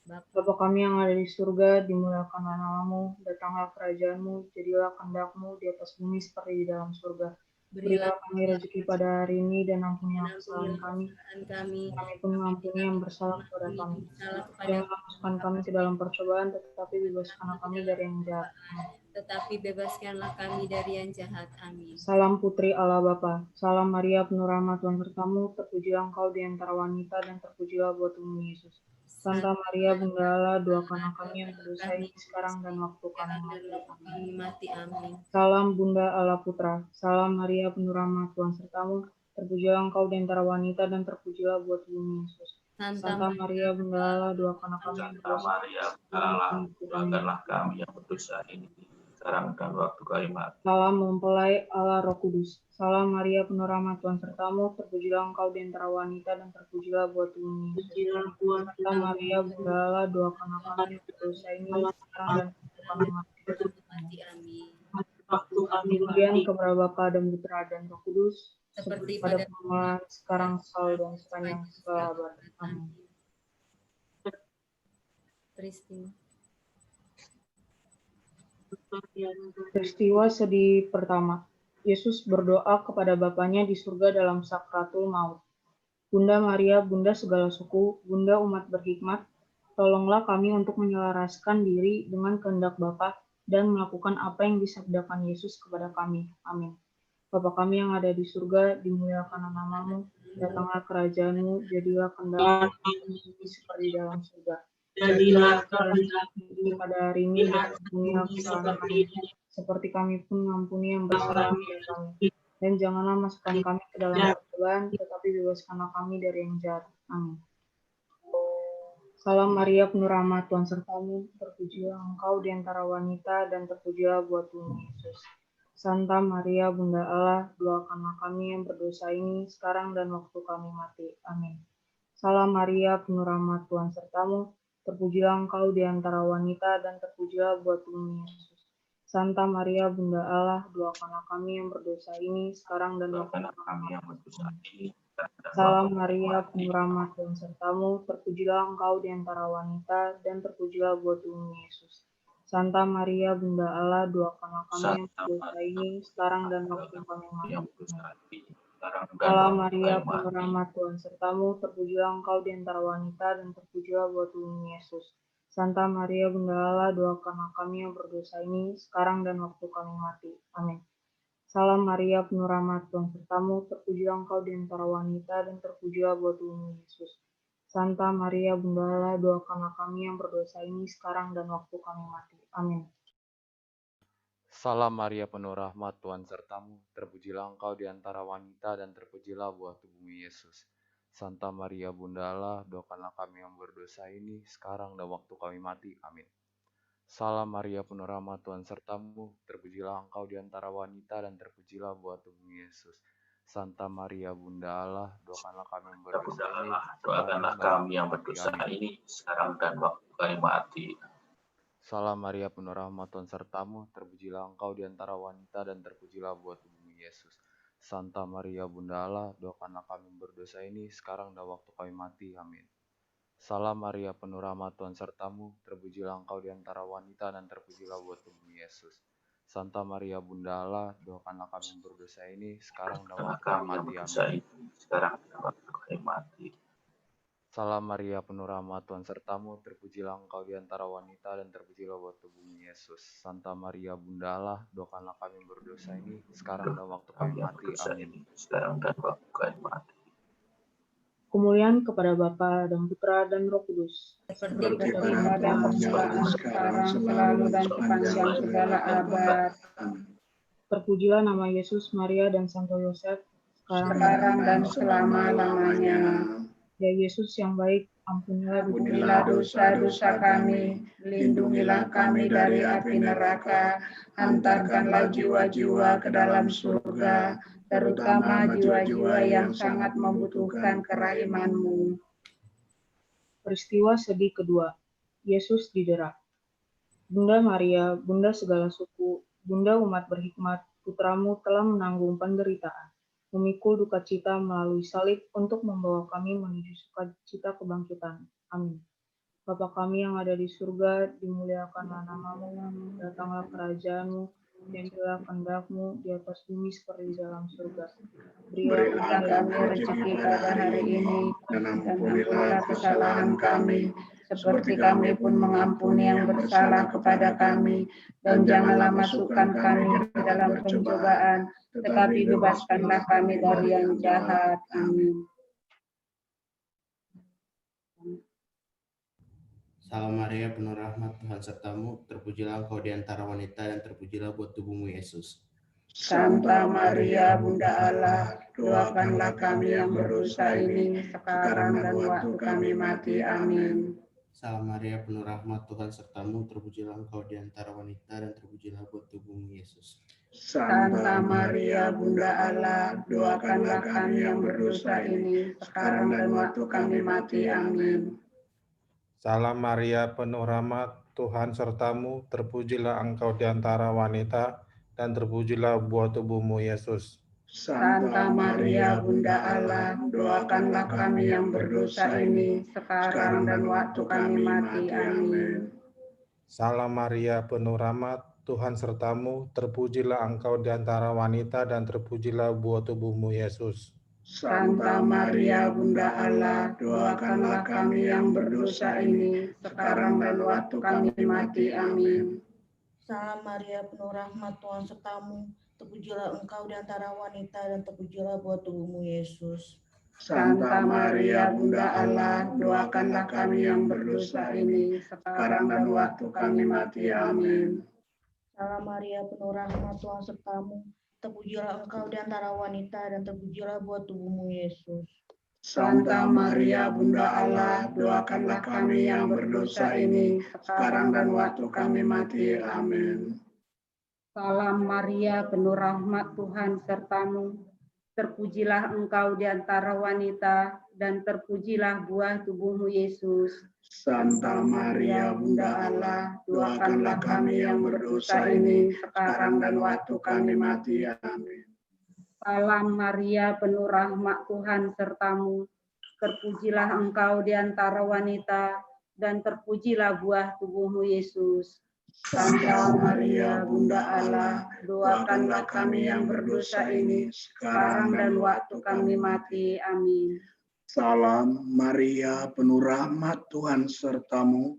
Bapa Bapa kami yang ada di surga, dimuliakanlah nama-Mu, datanglah kerajaan-Mu, jadilah kehendak-Mu di atas bumi seperti di dalam surga. berilah Berilah kami rezeki pada hari ini, dan ampunilah kesalahan kami, kami kami pun mengampuni yang bersalah kepada kami. salah kepada Jangan masukkan kami ke dalam percobaan, tetapi bebaskanlah kami dari yang jahat. tetapi bebaskanlah kami dari yang jahat. Amin. Salam Putri Allah Bapa, salam Maria penuh rahmat Tuhan sertamu, terpujilah engkau di antara wanita dan terpujilah buah tubuhmu Yesus. Santa Maria Bunda Allah, doakanlah kami yang berdosa ini sekarang dan waktu kami mati. Kami mati. Amin. Salam Bunda Allah Putra, salam Maria penuh rahmat Tuhan sertamu, terpujilah engkau di antara wanita dan terpujilah buah tubuhmu Yesus. Santa Maria Bunda Allah, doakanlah kami yang Santa berdosa. Maria, Allah, doakanlah kami yang berdosa ini, sekarang dan waktu kami mati. Salam mempelai Allah Roh Kudus. Salam Maria penuh rahmat Tuhan sertamu, terpujilah engkau di antara wanita dan terpujilah buah tubuhmu Yesus. Santa Maria Bunda Allah, doakanlah kami yang berdosa ini sekarang dan waktu kami mati. Amin. Kemudian kepada Bapa dan Putra dan Roh Kudus, Seperti seperti pada pada permulaan, sekarang, selalu, dan sepanjang segala abad. Amin. peristiwa Peristiwa sedih pertama. Yesus berdoa kepada Bapanya di surga dalam sakratul maut. Bunda Maria, Bunda segala suku, Bunda umat berhikmat, tolonglah kami untuk menyelaraskan diri dengan kehendak Bapa dan melakukan apa yang disabdakan Yesus kepada kami. Amin. Bapa kami yang ada di surga, dimuliakanlah namamu, datanglah kerajaan-Mu, jadilah kehendak-Mu di bumi seperti di dalam surga. Jadilah kehendak-Mu pada hari ini dan ampunilah kesalahan kami, seperti kami pun mengampuni yang bersalah kepada kami. Dan janganlah masukkan kami ke dalam percobaan, tetapi bebaskanlah kami dari yang jahat. Amin. Salam Maria, penuh rahmat, Tuhan sertamu, terpujilah engkau di antara wanita, dan terpujilah buah tubuhmu Yesus. Santa Maria, Bunda Allah, doakanlah kami yang berdosa ini, sekarang dan waktu kami mati. Amin. Salam Maria, penuh rahmat, Tuhan sertamu, terpujilah engkau di antara wanita, dan terpujilah buah tubuhmu Yesus. Santa Maria, Bunda Allah, doakanlah kami yang berdosa ini, sekarang dan waktu kami mati. Salam Maria, penuh rahmat, Tuhan sertamu, terpujilah engkau di antara wanita, dan terpujilah buah tubuhmu Yesus. Santa Maria, Bunda Allah, doakanlah kami yang berdosa ini, sekarang dan waktu kami mati. Salam Maria, penuh rahmat, Tuhan sertamu, terpujilah engkau di antara wanita, dan terpujilah buah tubuhmu Yesus. Santa Maria, Bunda Allah, doakanlah kami yang berdosa ini, sekarang dan waktu kami mati. Amin. Salam Maria, penuh rahmat, Tuhan sertamu, terpujilah engkau di antara wanita, dan terpujilah buah tubuhmu Yesus. Santa Maria, Bunda Allah, doakanlah kami yang berdosa ini, sekarang dan waktu kami mati. Amin. Salam Maria, penuh rahmat, Tuhan sertamu, terpujilah engkau di antara wanita, dan terpujilah buah tubuhmu Yesus. Santa Maria, Bunda Allah, doakanlah kami yang berdosa ini, sekarang dan waktu kami mati. Amin. Salam Maria, penuh rahmat, Tuhan sertamu, terpujilah engkau di antara wanita, dan terpujilah buah tubuhmu Yesus. Santa Maria, Bunda Allah, doakanlah kami yang berdosa ini, doakanlah kami yang berdosa ini, sekarang dan waktu kami mati. Salam Maria, penuh rahmat, Tuhan sertamu, terpujilah engkau di antara wanita, dan terpujilah buah tubuhmu Yesus. Santa Maria, Bunda Allah, doakanlah kami yang berdosa ini, sekarang dan waktu kami mati. Amin. Salam Maria, penuh rahmat, Tuhan sertamu, terpujilah engkau di antara wanita, dan terpujilah buah tubuhmu Yesus. Santa Maria, Bunda Allah, doakanlah kami yang berdosa ini, sekarang dan waktu kami mati. Amin. Sekarang dan waktu kami mati. Salam Maria, penuh rahmat, Tuhan sertamu, terpujilah engkau di antara wanita, dan terpujilah buah tubuhmu Yesus. Santa Maria, Bunda Allah, doakanlah kami yang berdosa ini, sekarang dan waktu kami mati. Amin. Sekarang dan waktu kami mati. Kemuliaan kepada Bapa dan Putra dan Roh Kudus. Seperti pada permulaan sekarang, selalu dan sepanjang segala abad. Terpujilah nama Yesus, Maria, dan Santo Yosef, Sekarang dan selama-lamanya. Ya Yesus yang baik, Ampunilah dosa-dosa kami, lindungilah kami dari api neraka, hantarkanlah jiwa-jiwa ke dalam surga, terutama jiwa-jiwa yang sangat membutuhkan kerahiman-Mu. Peristiwa sedih kedua, Yesus didera. Bunda Maria, Bunda segala suku, Bunda umat berhikmat, putramu telah menanggung penderitaan, memikul duka cita melalui salib untuk membawa kami menuju sukacita kebangkitan. Amin. Bapa kami yang ada di surga, dimuliakanlah namamu, datanglah kerajaan-Mu, jadilah kehendak-Mu di atas bumi seperti di dalam surga. Berilah kami rezeki pada hari ini, dan ampunilah kesalahan kami, seperti kami pun mengampuni yang bersalah kepada kami, dan janganlah masukkan kami ke dalam pencobaan, tetapi bebaskanlah kami dari yang jahat. Amin. Salam Maria, penuh rahmat, Tuhan sertamu, terpujilah engkau di antara wanita, dan terpujilah buah tubuhmu Yesus. Santa Maria, Bunda Allah, doakanlah kami yang berdosa ini, sekarang dan waktu kami mati. Amin. Salam Maria, penuh rahmat, Tuhan sertamu, terpujilah engkau di antara wanita, dan terpujilah buah tubuhmu Yesus. Santa Maria, Bunda Allah, doakanlah kami yang berdosa ini, sekarang dan waktu kami mati. Amin. Salam Maria, penuh rahmat, Tuhan sertamu, terpujilah engkau di antara wanita, dan terpujilah buah tubuhmu Yesus. Santa Maria, Bunda Allah, doakanlah kami yang berdosa ini, sekarang dan waktu kami mati. Amin. Salam Maria, penuh rahmat, Tuhan sertamu, terpujilah engkau di antara wanita, dan terpujilah buah tubuhmu Yesus. Santa Maria, Bunda Allah, doakanlah kami yang berdosa ini, sekarang dan waktu kami mati. Amin. Salam Maria, penuh rahmat, Tuhan sertamu. Terpujilah engkau di antara wanita, dan terpujilah buah tubuhmu, Yesus. Santa Maria, Bunda Allah, doakanlah kami yang berdosa ini, sekarang dan waktu kami mati. Amin. Salam Maria, penuh rahmat, Tuhan sertamu. Terpujilah engkau di antara wanita, dan terpujilah buah tubuhmu, Yesus. Santa Maria, Bunda Allah, doakanlah kami yang berdosa ini, sekarang dan waktu kami mati. Amin. Salam Maria, penuh rahmat, Tuhan sertamu. Terpujilah engkau di antara wanita, dan terpujilah buah tubuhmu, Yesus. Santa Maria, Bunda Allah, doakanlah kami yang berdosa ini, sekarang dan waktu kami mati. Amin. Salam Maria, penuh rahmat, Tuhan sertamu. Terpujilah engkau di antara wanita, dan terpujilah buah tubuhmu, Yesus. Santa Maria, Bunda Allah, doakanlah kami yang berdosa ini, sekarang dan waktu kami mati. Amin. Salam Maria, penuh rahmat, Tuhan sertamu.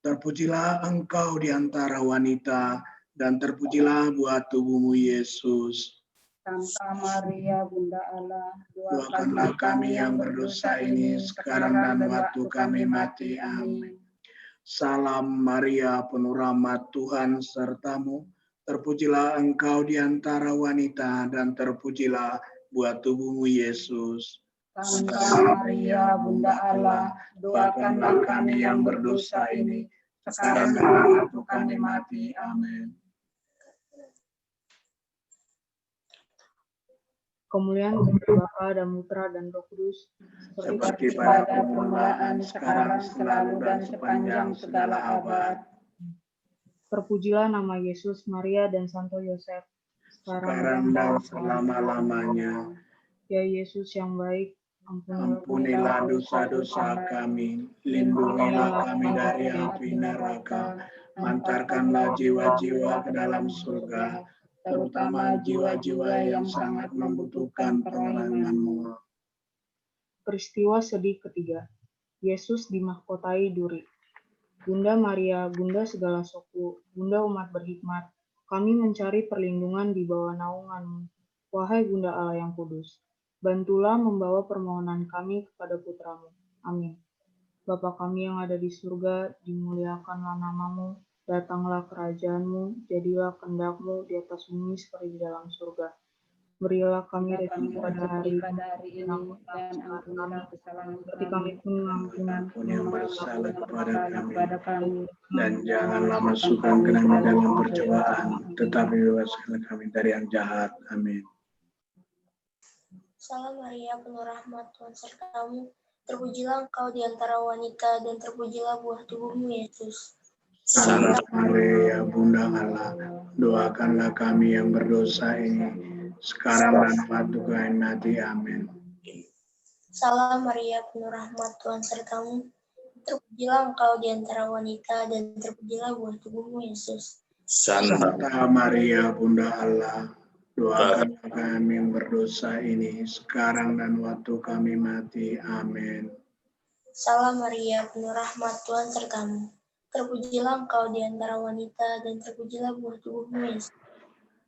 Terpujilah engkau di antara wanita, dan terpujilah buah tubuhmu, Yesus. Santa Maria, Bunda Allah, Doakanlah kami yang berdosa ini, sekarang dan waktu kami mati. Amin. Salam Maria, penuh rahmat, Tuhan sertamu. Terpujilah engkau di antara wanita, dan terpujilah buah tubuhmu, Yesus. Santa Maria, Bunda Allah, doakanlah kami yang berdosa ini, sekarang dan waktu kami mati. Amin. Kemuliaan kepada Bapa dan Putra dan Roh Kudus, seperti pada permulaan, sekarang, selalu, dan sepanjang segala abad. Terpujilah nama Yesus, Maria, dan Santo Yosef, sekarang dan selama-lamanya. Ya Yesus yang baik, ampunilah dosa-dosa kami, lindungilah kami dari api neraka, antarkanlah jiwa-jiwa ke dalam surga, terutama jiwa-jiwa yang sangat membutuhkan pertolongan-Mu. Peristiwa sedih ketiga. Yesus dimahkotai duri. Bunda Maria, Bunda segala suku, Bunda umat berhikmat, kami mencari perlindungan di bawah naungan-Mu. Wahai Bunda Allah yang kudus, bantulah membawa permohonan kami kepada Putra-Mu. Amin. Bapa kami yang ada di surga, dimuliakanlah nama-Mu, datanglah kerajaan-Mu, jadilah kehendak-Mu di atas bumi seperti di dalam surga. Berilah kami rezeki pada hari ini, dan ampunilah kesalahan seperti kami pun mengampuni yang bersalah kepada kami. Dan janganlah masukkan ke dalam percobaan, tetapi bebaskanlah kami dari yang jahat. Amin. Salam Maria, penuh rahmat, Tuhan sertamu. Terpujilah engkau di antara wanita, dan terpujilah buah tubuhmu, Yesus. Santa Maria, Bunda Allah, doakanlah kami yang berdosa ini, sekarang dan waktu kami mati. Amin. Salam Maria, penuh rahmat, Tuhan sertamu. Terpujilah engkau di antara wanita, dan terpujilah buah tubuhmu, Yesus. Santa Maria, Bunda Allah, doakanlah kami yang berdosa ini, sekarang dan waktu kami mati. Amin. Salam Maria, penuh rahmat, Tuhan sertamu. Terpujilah engkau di antara wanita, dan terpujilah buah tubuhmu, Yesus.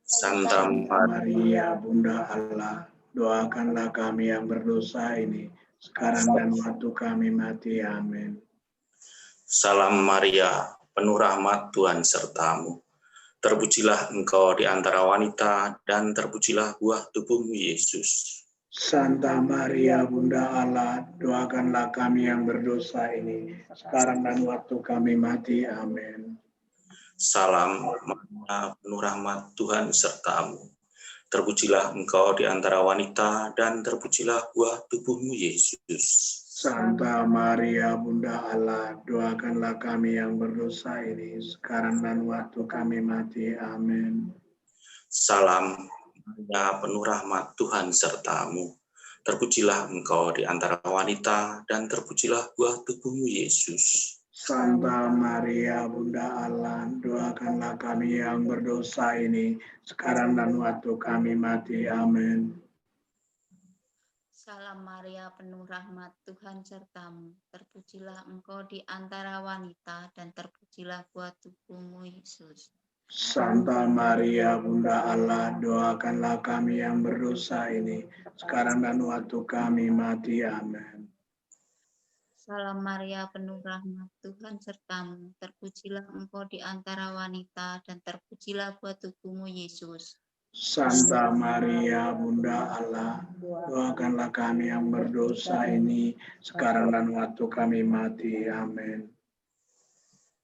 Santa Maria, Bunda Allah, doakanlah kami yang berdosa ini, sekarang dan waktu kami mati. Amin. Salam Maria, penuh rahmat, Tuhan sertamu. Terpujilah engkau di antara wanita, dan terpujilah buah tubuhmu, Yesus. Santa Maria, Bunda Allah, doakanlah kami yang berdosa ini, sekarang dan waktu kami mati. Amin. Salam Maria, penuh rahmat, Tuhan sertamu. Terpujilah engkau di antara wanita, dan terpujilah buah tubuhmu, Yesus. Santa Maria, Bunda Allah, doakanlah kami yang berdosa ini, sekarang dan waktu kami mati. Amin. Salam Maria, penuh rahmat, Tuhan sertamu. Terpujilah engkau di antara wanita, dan terpujilah buah tubuhmu, Yesus. Santa Maria, Bunda Allah, doakanlah kami yang berdosa ini, sekarang dan waktu kami mati. Amin. Salam Maria, penuh rahmat, Tuhan sertamu. Terpujilah engkau di antara wanita, dan terpujilah buah tubuhmu, Yesus. Santa Maria Bunda Allah, doakanlah kami yang berdosa ini, sekarang dan waktu kami mati. Amin. Salam Maria, penuh rahmat, Tuhan sertamu. Terpujilah engkau di antara wanita, dan terpujilah buah tubuhmu, Yesus. Santa Maria Bunda Allah, doakanlah kami yang berdosa ini, sekarang dan waktu kami mati. Amin.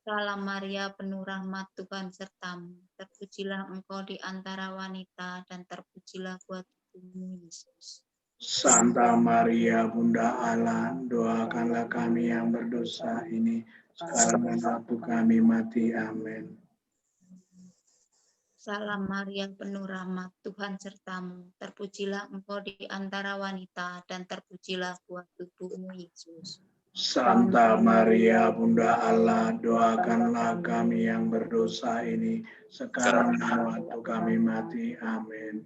Salam Maria, penuh rahmat, Tuhan sertamu. Terpujilah engkau di antara wanita, dan terpujilah buah tubuhmu, Yesus. Santa Maria Bunda Allah, doakanlah kami yang berdosa ini, sekarang dan waktu kami mati. Amin. Salam Maria, penuh rahmat, Tuhan sertamu. Terpujilah engkau di antara wanita, dan terpujilah buah tubuhmu, Yesus. Santa Maria Bunda Allah, doakanlah kami yang berdosa ini, sekarang dan waktu kami mati. Amin.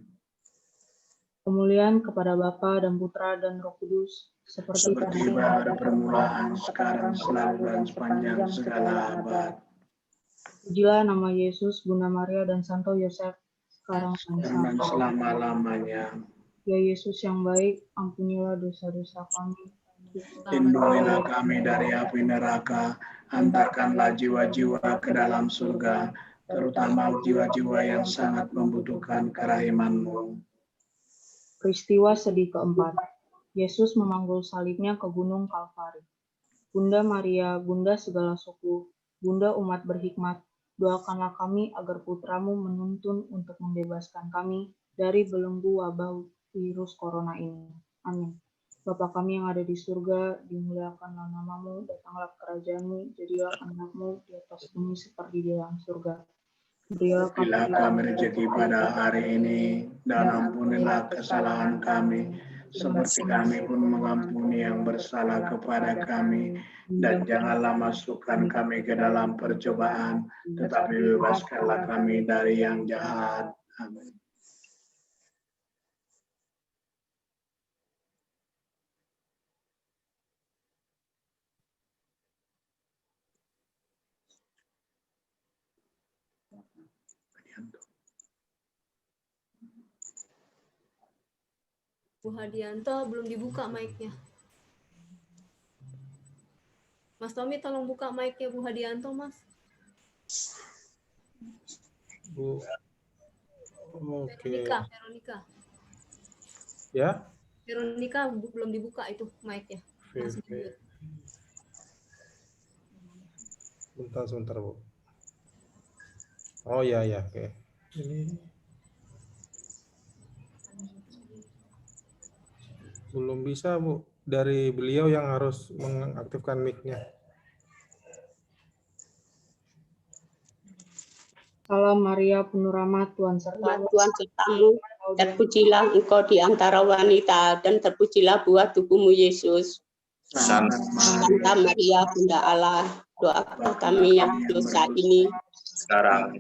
Kemuliaan kepada Bapa dan Putra dan Roh Kudus, seperti pada permulaan, sekarang, selalu, dan sepanjang segala abad. Pujilah nama Yesus, Bunda Maria, dan Santo Yosef, sekarang dan selama-lamanya. Ya Yesus yang baik, ampunilah dosa-dosa kami. Lindungilah kami dari api neraka, antarkanlah jiwa-jiwa ke dalam surga, terutama jiwa-jiwa yang sangat membutuhkan kerahiman-Mu. Peristiwa sedih keempat. Yesus memanggul salibnya ke Gunung Kalvari. Bunda Maria, Bunda segala suku, Bunda umat berhikmat, doakanlah kami agar putramu menuntun untuk membebaskan kami dari belenggu wabah virus corona ini. Amin. Bapa kami yang ada di surga, dimuliakanlah namamu, datanglah kerajaanmu, jadilah kehendakmu di atas bumi seperti di dalam surga. Berilah kami rezeki pada hari ini, dan ampunilah kesalahan kami, seperti kami pun mengampuni yang bersalah kepada kami, dan janganlah masukkan kami ke dalam percobaan, tetapi bebaskanlah kami dari yang jahat. Amin. Bu Hadianto belum dibuka mic-nya. Mas Tommy tolong buka mic-nya Bu Hadianto, Mas. Bu. Oke. Veronica. Ya? Veronica belum dibuka itu mic-nya. Masih di-mute. Sebentar, Bu. Oh ya, oke. Ini belum bisa, Bu. Dari beliau yang harus mengaktifkan mic-nya. Salam Maria, penuh rahmat, Tuhan sertamu. Terpujilah engkau di antara wanita, dan terpujilah buah tubuhmu, Yesus. Santa Maria, Bunda Allah, doakan kami yang berdosa ini, sekarang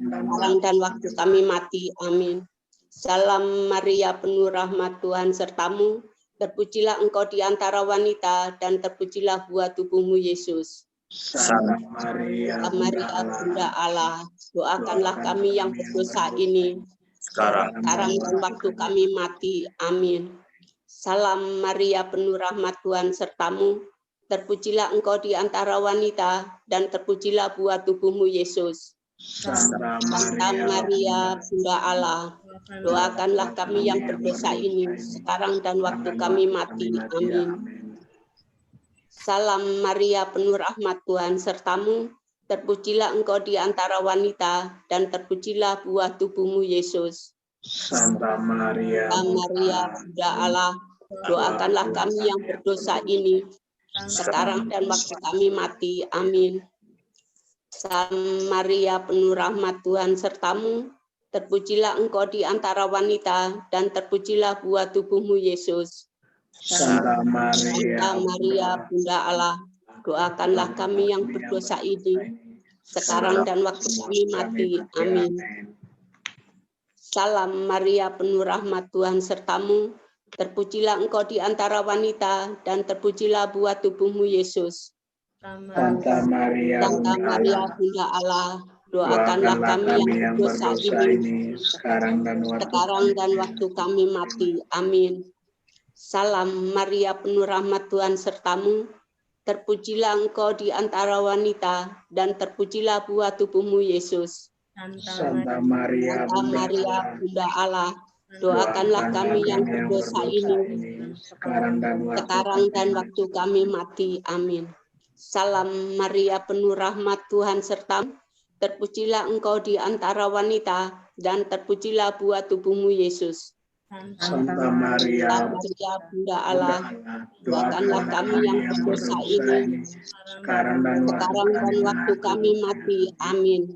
dan waktu kami mati. Amin. Salam Maria, penuh rahmat, Tuhan sertamu. Terpujilah engkau di antara wanita, dan terpujilah buah tubuhmu, Yesus. Santa Maria, Bunda Allah, doakanlah kami yang berdosa ini, sekarang dan waktu kami mati. Amin. Salam Maria, penuh rahmat, Tuhan sertamu. Terpujilah engkau di antara wanita, dan terpujilah buah tubuhmu, Yesus. Santa Maria, Bunda Allah, doakanlah kami yang berdosa ini, sekarang dan waktu kami mati. Amin. Salam Maria, penuh rahmat, Tuhan sertamu. Terpujilah engkau di antara wanita, dan terpujilah buah tubuhmu, Yesus. Santa Maria, Bunda Allah, doakanlah kami yang berdosa ini, sekarang dan waktu kami mati. Amin. Salam Maria, penuh rahmat, Tuhan sertamu. Terpujilah engkau di antara wanita, dan terpujilah buah tubuhmu, Yesus. Santa Maria, Bunda Allah, doakanlah kami yang berdosa ini, sekarang dan waktu kami mati. Amin. Salam Maria, penuh rahmat, Tuhan sertamu. Terpujilah engkau di antara wanita, dan terpujilah buah tubuhmu, Yesus. Santa Maria, Bunda Allah, Doakanlah kami yang berdosa ini, sekarang dan waktu kami mati. Amin. Salam Maria, penuh rahmat Tuhan sertamu. Terpujilah engkau di antara wanita, dan terpujilah buah tubuhmu Yesus. Santa Maria, Bunda Allah, doakanlah kami yang berdosa ini, sekarang dan waktu kami mati. Amin. Salam Maria, penuh rahmat Tuhan sertamu. Terpujilah engkau di antara wanita, dan terpujilah buah tubuhmu Yesus. Santa Maria, Bunda Allah, doakanlah kami yang berdosa ini, sekarang dan waktu kami mati. Amin.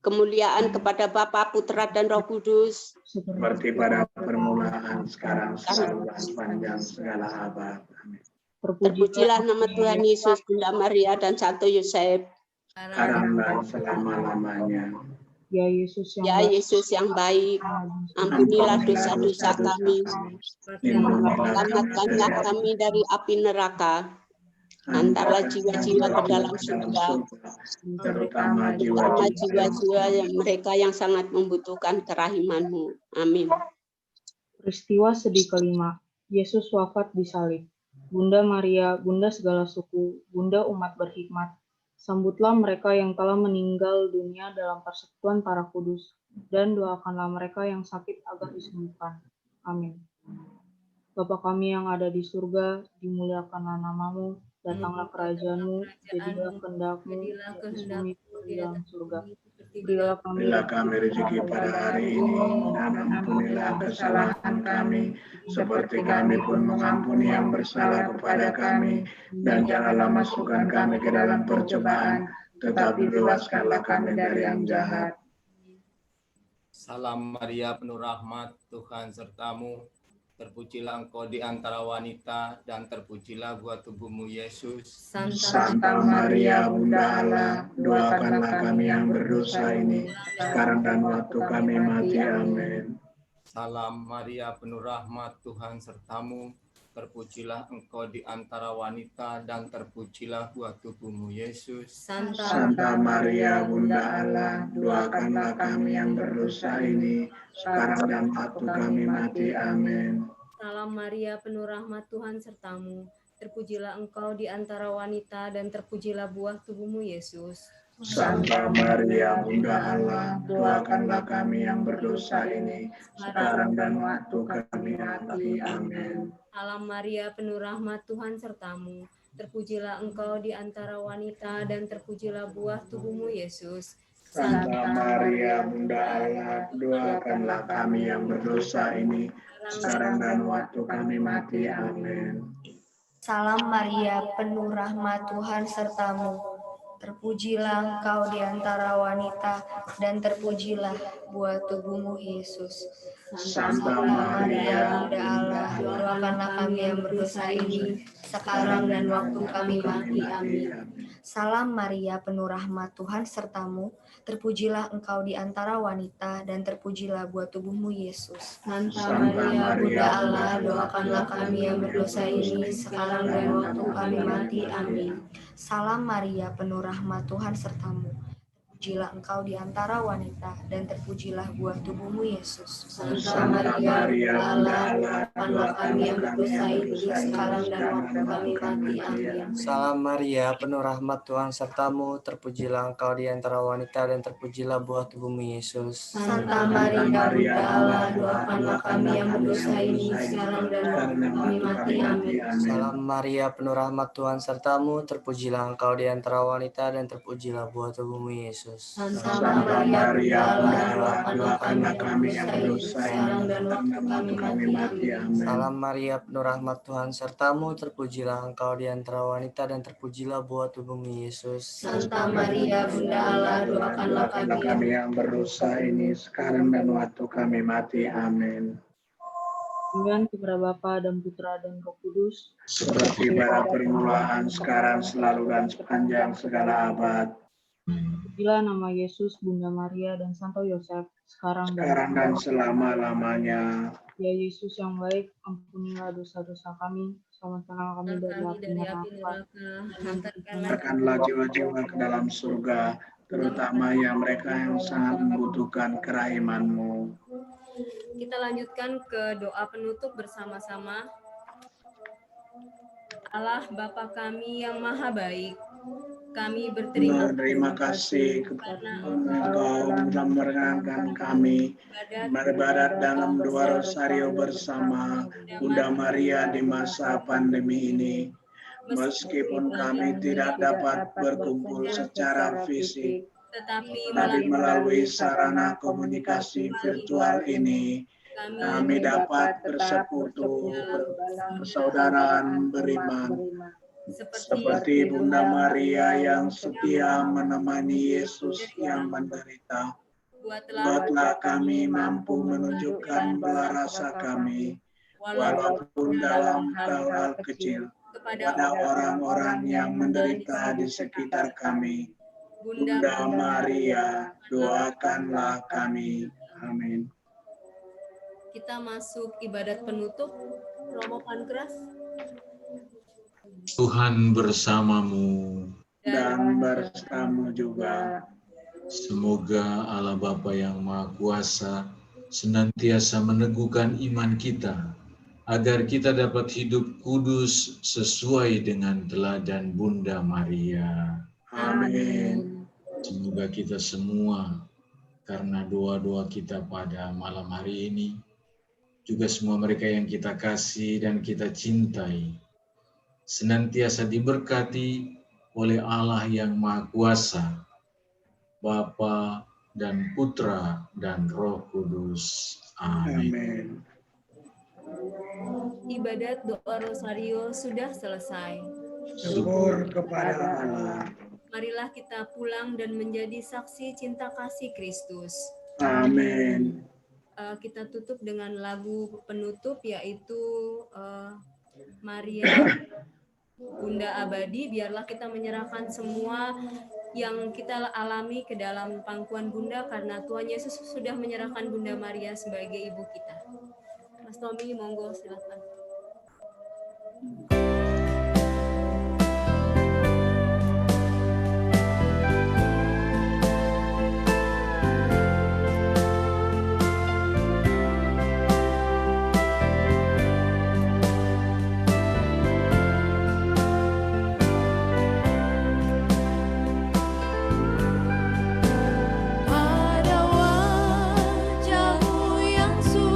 Kemuliaan kepada Bapa, Putra, dan Roh Kudus, seperti pada permulaan, sekarang, selalu, dan sepanjang segala abad. Amin. Terpujilah nama Tuhan Yesus, Bunda Maria, dan Santo Yosef, sekarang dan selama-lamanya. Ya Yesus yang baik, ampunilah dosa-dosa kami, selamatkanlah kami dari api neraka, antarlah jiwa-jiwa ke dalam surga, terutama jiwa-jiwa mereka yang sangat membutuhkan kerahiman-Mu. Amin. Peristiwa sedih kelima, Yesus wafat di salib. Bunda Maria, Bunda segala suku, Bunda umat berhikmat, sambutlah mereka yang telah meninggal dunia dalam persekutuan para kudus, dan doakanlah mereka yang sakit agar disembuhkan. Amin. Bapa kami yang ada di surga, dimuliakanlah namamu, datanglah kerajaanmu, jadilah kehendak-Mu di bumi seperti dalam surga. Berilah kami rezeki pada hari ini, dan ampunilah kesalahan kami, seperti kami pun mengampuni yang bersalah kepada kami, dan janganlah masukkan kami ke dalam percobaan, tetapi bebaskanlah kami dari yang jahat. Salam Maria, penuh rahmat, Tuhan sertamu. Terpujilah engkau di antara wanita, dan terpujilah buah tubuhmu Yesus. Santa Maria, Bunda Allah, doakanlah kami yang berdosa ini, sekarang dan waktu kami mati. Amin. Salam Maria, penuh rahmat, Tuhan sertamu. Terpujilah engkau di antara wanita, dan terpujilah buah tubuhmu Yesus. Santa Maria, Bunda Allah, doakanlah kami yang berdosa ini, sekarang dan waktu kami mati. Amin. Salam Maria, penuh rahmat Tuhan sertamu. Terpujilah engkau di antara wanita, dan terpujilah buah tubuhmu Yesus. Santa Maria, Bunda Allah, doakanlah kami yang berdosa ini, sekarang dan waktu kami mati. Amin. Salam Maria, penuh rahmat Tuhan sertamu. Terpujilah engkau di antara wanita, dan terpujilah buah tubuhmu Yesus. Santa Maria, Bunda Allah, doakanlah kami yang berdosa ini, sekarang dan waktu kami mati. Amin. Salam Maria, penuh rahmat Tuhan sertamu. Terpujilah engkau di antara wanita, dan terpujilah buah tubuhmu Yesus. Santa Maria, Bunda Allah, doakanlah kami yang berdosa ini, sekarang dan waktu kami mati. Amin. Salam Maria, penuh rahmat Tuhan sertamu. Terpujilah engkau di antara wanita, dan terpujilah buah tubuhmu Yesus. Santa Maria, Bunda Allah, doakanlah kami yang berdosa ini, sekarang dan waktu kami mati. Amin. Salam Maria, penuh rahmat Tuhan sertamu. Terpujilah engkau di antara wanita, dan terpujilah buah tubuhmu Yesus. Santa Maria, Bunda Allah, doakanlah kami yang berdosa ini, sekarang dan waktu kami mati. Amin. Salam Maria, penuh rahmat Tuhan sertamu. Terpujilah engkau di antara wanita, dan terpujilah buah tubuhmu Yesus. Santa Maria, Bunda Allah, doakanlah kami yang berdosa ini, sekarang dan waktu kami mati. Amin. Salam Maria, penuh rahmat Tuhan sertamu. Terpujilah engkau di antara wanita, dan terpujilah buah tubuhmu Yesus. Santa Maria, Bunda Allah, doakanlah kami yang berdosa ini, sekarang dan waktu kami mati. Amin. Salam Maria, penuh rahmat Tuhan sertamu. Terpujilah engkau di antara wanita, dan terpujilah buah tubuhmu Yesus. Santa Maria, Bunda Allah, doakanlah kami yang berdosa ini, sekarang dan waktu kami mati. Amin. Dengan kepada Bapa dan Putra dan Roh Kudus, seperti pada permulaan, sekarang, selalu, dan sepanjang segala abad. Terpujilah nama Yesus, Bunda Maria, dan Santo Yosef, sekarang dan selama-lamanya. Ya Yesus yang baik, ampunilah dosa-dosa kami, selamatkanlah kami dari api neraka, Hantarkanlah jiwa-jiwa ke dalam surga, terutama yang mereka yang sangat membutuhkan kerahiman-Mu. Kita lanjutkan ke doa penutup bersama-sama. Allah Bapa kami yang maha baik, kami berterima kasih kepada Engkau telah meringankan kami beribadat dalam dua rosario bersama Bunda Maria di masa pandemi ini. Meskipun kami tidak dapat berkumpul secara fisik, tetapi melalui sarana komunikasi virtual ini, kami dapat bersekutu persaudaraan beriman. Seperti Bunda Maria yang setia menemani Yesus yang menderita, buatlah kami mampu menunjukkan belas rasa kami, walaupun dalam hal-hal kecil, kepada orang-orang yang menderita di sekitar kami. Bunda Maria, doakanlah kami. Amin. Kita masuk ibadat penutup. Romo Pankras. Tuhan bersamamu dan bersamamu juga. Semoga Allah Bapa yang Maha Kuasa senantiasa meneguhkan iman kita, agar kita dapat hidup kudus sesuai dengan teladan Bunda Maria. Amin. Semoga kita semua, karena doa-doa kita pada malam hari ini, juga semua mereka yang kita kasih dan kita cintai, senantiasa diberkati oleh Allah yang Maha Kuasa, Bapa dan Putra dan Roh Kudus. Amin. Ibadat doa rosario sudah selesai. Syukur kepada Allah. Marilah kita pulang dan menjadi saksi cinta kasih Kristus. Amin. Kita tutup dengan lagu penutup, yaitu Maria Bunda Abadi. Biarlah kita menyerahkan semua yang kita alami ke dalam pangkuan Bunda, karena Tuhan Yesus sudah menyerahkan Bunda Maria sebagai ibu kita. Mas Tommy, monggo silakan. Ada wajahmu yang suci,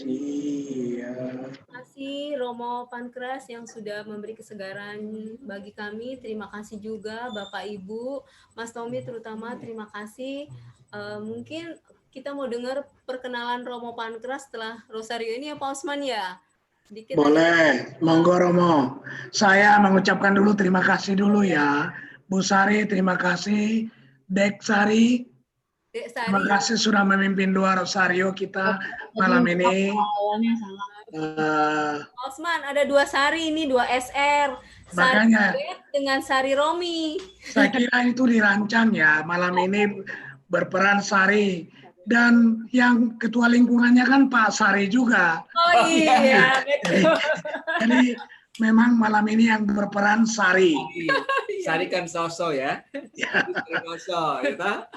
Iya. Terima kasih Romo Pankras yang sudah memberi kesegaran bagi kami. Terima kasih juga Bapak Ibu, Mas Tommy terutama terima kasih. Mungkin kita mau dengar perkenalan Romo Pankras setelah Rosario ini ya Pak Osman ya. Dikit Boleh, monggo Romo. Saya mengucapkan dulu terima kasih dulu ya. Bu Sari, terima kasih. Dek Sari, terima kasih sudah memimpin 2 Rosario kita malam ini. Osman, ada 2 Sari ini, 2 SR. Sari Makanya dengan Sari Romi. saya kira itu dirancang ya. Malam ini berperan Sari. Dan yang ketua lingkungannya kan Pak Sari juga. Oh iya, betul. Jadi memang malam ini yang berperan Sari. Sari kan Soso ya. Soso, ya.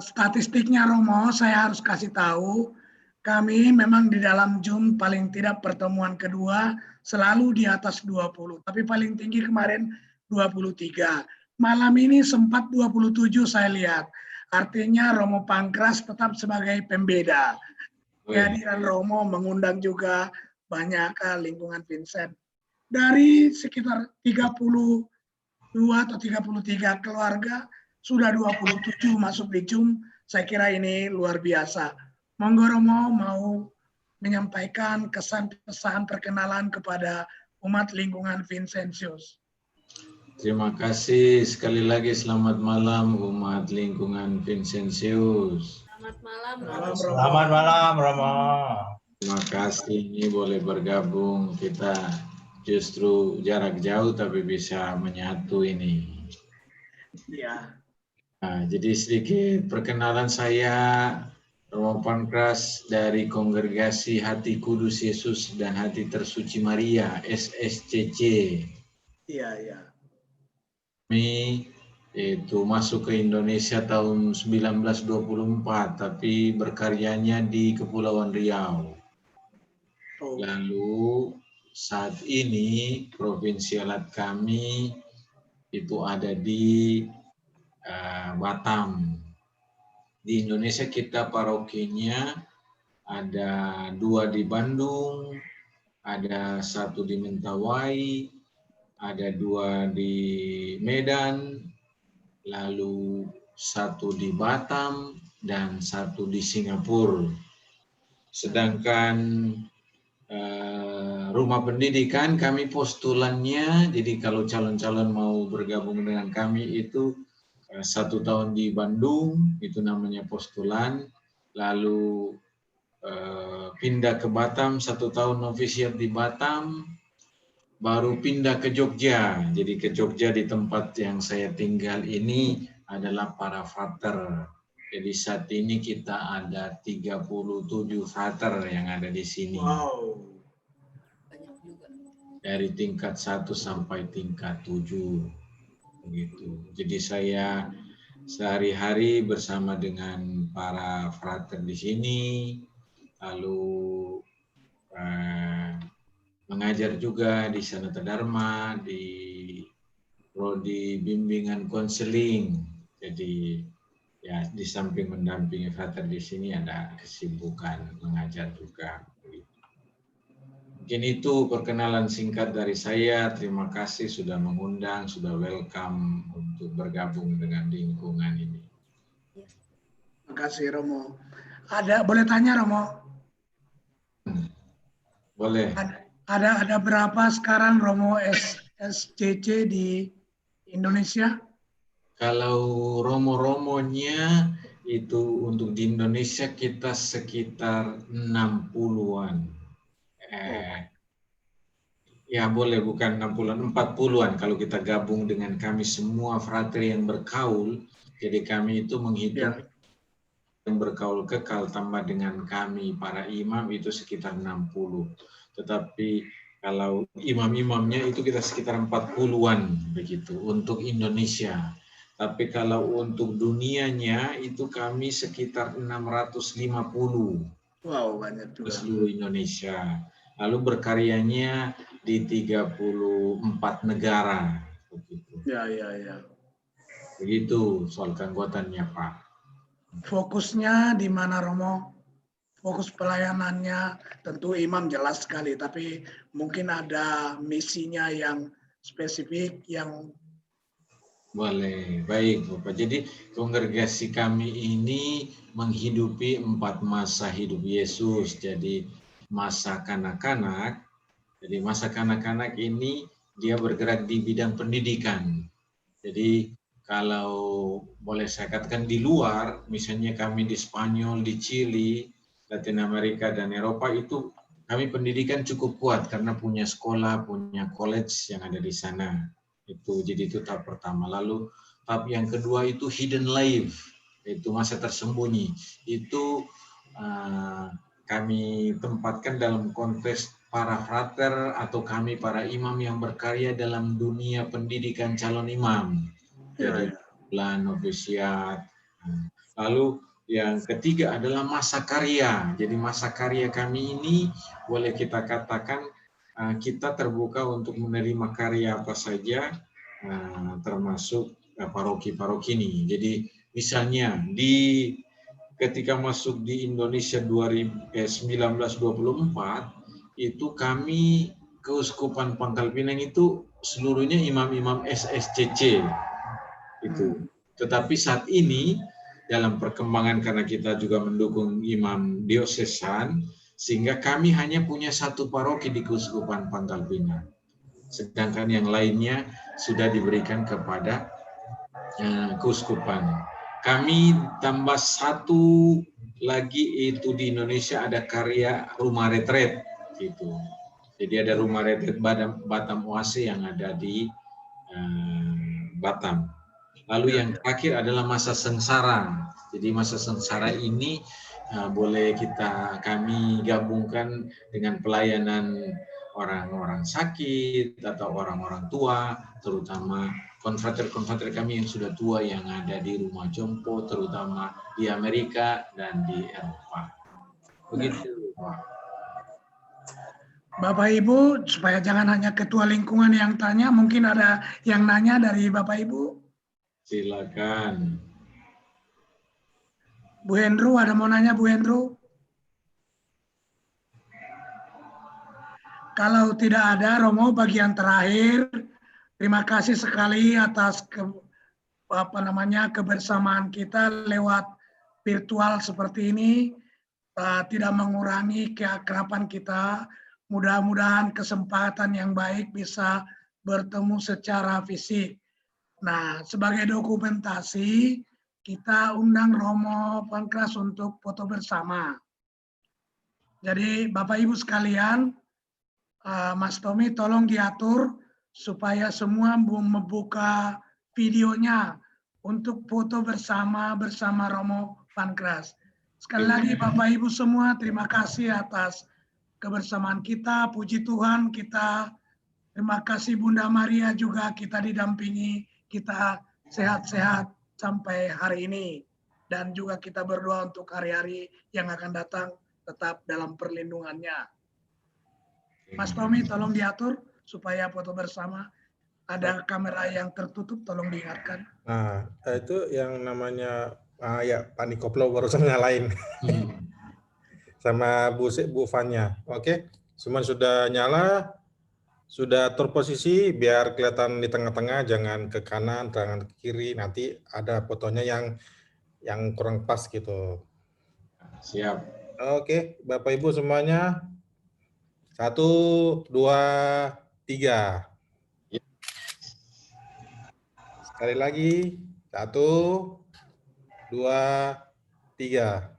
Statistiknya Romo, saya harus kasih tahu, kami memang di dalam Zoom paling tidak pertemuan kedua selalu di atas 20, tapi paling tinggi kemarin 23. Malam ini sempat 27 saya lihat. Artinya Romo Pankras tetap sebagai pembeda. Kehadiran Romo mengundang juga banyak lingkungan Vincent. Dari sekitar 32 atau 33 keluarga, sudah 27 masuk di Zoom. Saya kira ini luar biasa. Monggo Romo mau menyampaikan kesan-pesan perkenalan kepada umat lingkungan Vincentius. Terima kasih sekali lagi, selamat malam umat lingkungan Vincentius. Selamat malam Romo. Selamat malam Romo. Terima kasih ini boleh bergabung, kita justru jarak jauh tapi bisa menyatu ini. Ya. Nah, jadi sedikit perkenalan saya, Romo Pankras dari Kongregasi Hati Kudus Yesus dan Hati Tersuci Maria SSCC. Iya, iya. Kami itu masuk ke Indonesia tahun 1924, tapi berkaryanya di Kepulauan Riau. Lalu saat ini provinsialat kami itu ada di Batam. Di Indonesia kita parokinya ada 2 di Bandung, ada 1 di Mentawai, ada 2 di Medan, lalu 1 di Batam, dan 1 di Singapura. Sedangkan rumah pendidikan kami postulannya, jadi kalau calon-calon mau bergabung dengan kami itu 1 tahun di Bandung, itu namanya postulan, lalu pindah ke Batam, 1 tahun novisiat di Batam, baru pindah ke Jogja. Jadi ke Jogja di tempat yang saya tinggal ini adalah para frater. Jadi saat ini kita ada 37 frater yang ada di sini. Wow. Dari tingkat 1 sampai tingkat 7. Begitu. Jadi saya sehari-hari bersama dengan para frater di sini, lalu mengajar juga di Sanata Dharma, di prodi bimbingan konseling. Jadi ya di samping mendampingi frater di sini ada kesibukan mengajar juga. Mungkin itu perkenalan singkat dari saya. Terima kasih sudah mengundang, sudah welcome untuk bergabung dengan lingkungan ini. Terima kasih Romo. Boleh tanya Romo? Boleh. Ada berapa sekarang Romo SCC di Indonesia? Kalau Romo-Romonya itu untuk di Indonesia kita sekitar 60-an. Ya boleh, bukan 60-an, 40-an kalau kita gabung dengan kami semua frater yang berkaul. Jadi kami itu menghitung yang berkaul kekal tambah dengan kami para imam itu sekitar 60. Tetapi kalau imam-imamnya itu kita sekitar 40-an begitu untuk Indonesia. Tapi kalau untuk dunianya itu kami sekitar 650. Wow, banyak juga. Seluruh Indonesia. Lalu berkaryanya di 34 negara. Begitu. Ya. Begitu soal keanggotaannya Pak. Fokusnya di mana Romo? fokus pelayanannya tentu imam jelas sekali, tapi mungkin ada misinya yang spesifik yang boleh. Baik Bapak. Jadi kongregasi kami ini menghidupi 4 masa hidup Yesus. Jadi masa kanak-kanak. Jadi masa kanak-kanak ini dia bergerak di bidang pendidikan. Jadi kalau boleh saya katakan di luar, misalnya kami di Spanyol, di Chili, Latin Amerika, dan Eropa itu kami pendidikan cukup kuat karena punya sekolah, punya college yang ada di sana. Jadi itu tahap pertama. Lalu tahap yang kedua itu hidden life, itu masa tersembunyi. Itu kami tempatkan dalam konteks para frater atau kami para imam yang berkarya dalam dunia pendidikan calon imam. Jadi bulan novisiat. Lalu yang ketiga adalah masa karya. Jadi masa karya kami ini boleh kita katakan kita terbuka untuk menerima karya apa saja, termasuk paroki-paroki ini. Jadi misalnya ketika masuk di Indonesia 1924 itu kami Keuskupan Pangkal Pinang itu seluruhnya imam-imam SSCC itu. Tetapi saat ini dalam perkembangan karena kita juga mendukung imam diosesan, sehingga kami hanya punya 1 paroki di Keuskupan Pangkal Pinang. Sedangkan yang lainnya sudah diberikan kepada keuskupan. Kami tambah 1 lagi itu di Indonesia ada karya rumah retret gitu. Jadi ada rumah retret Batam Oase yang ada di Batam. Lalu yang terakhir adalah masa sengsara. Jadi masa sengsara ini boleh kami gabungkan dengan pelayanan orang-orang sakit atau orang-orang tua, terutama konfrater-konfrater kami yang sudah tua yang ada di rumah jompo, terutama di Amerika dan di Eropa. Begitu. Bapak Ibu, supaya jangan hanya ketua lingkungan yang tanya, mungkin ada yang nanya dari Bapak Ibu. Silakan. Bu Hendru, ada mau nanya Bu Hendru? Kalau tidak ada, Romo, bagian terakhir, terima kasih sekali atas kebersamaan kita lewat virtual seperti ini, tidak mengurangi keakraban kita. Mudah-mudahan kesempatan yang baik bisa bertemu secara fisik. Nah, sebagai dokumentasi, kita undang Romo Pankras untuk foto bersama. Jadi Bapak Ibu sekalian, Mas Tommy tolong diatur supaya semua membuka videonya untuk foto bersama Romo Pankras. Sekali lagi Bapak Ibu semua, terima kasih atas kebersamaan kita. Puji Tuhan kita, terima kasih Bunda Maria juga kita didampingi, kita sehat-sehat sampai hari ini. Dan juga kita berdoa untuk hari-hari yang akan datang tetap dalam perlindungannya. Mas Tommy tolong diatur supaya foto bersama. Ada kamera yang tertutup, tolong diingatkan. Nah, itu yang namanya ya Pak Nikoplo barusan nyalain. Sama Bu Fanya. Oke, semua sudah nyala, sudah terposisi, biar kelihatan di tengah-tengah, jangan ke kanan, jangan ke kiri. Nanti ada fotonya yang kurang pas gitu. Siap. Oke, Bapak Ibu semuanya. 1, 2, 3. Sekali lagi. 1, 2, 3.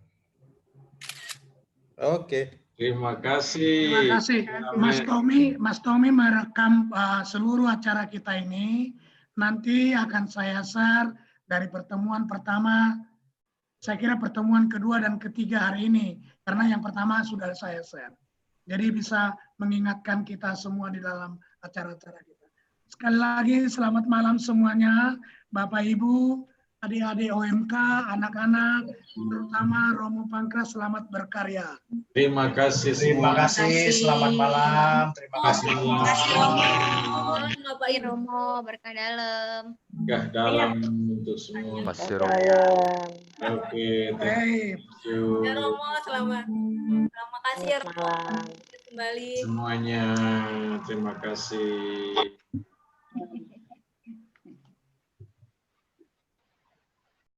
Oke. Terima kasih. Terima kasih. Mas Tommy merekam seluruh acara kita ini. Nanti akan saya share dari pertemuan pertama, saya kira pertemuan kedua dan ketiga hari ini. Karena yang pertama sudah saya share. Jadi bisa mengingatkan kita semua di dalam acara-acara kita. Sekali lagi selamat malam semuanya, Bapak Ibu, adik-adik OMK, anak-anak, terutama Romo Pankras, selamat berkarya. Terima kasih semua. Terima kasih, selamat malam. Terima kasih. Terima kasih. Bapak Ibu. Romo, berkah dalam. Berkah dalam untuk semua. Masih Romo. Oke, thank you. Ya Romo, selamat. Terima kasih ya Romo. Kembali. Semuanya, terima kasih.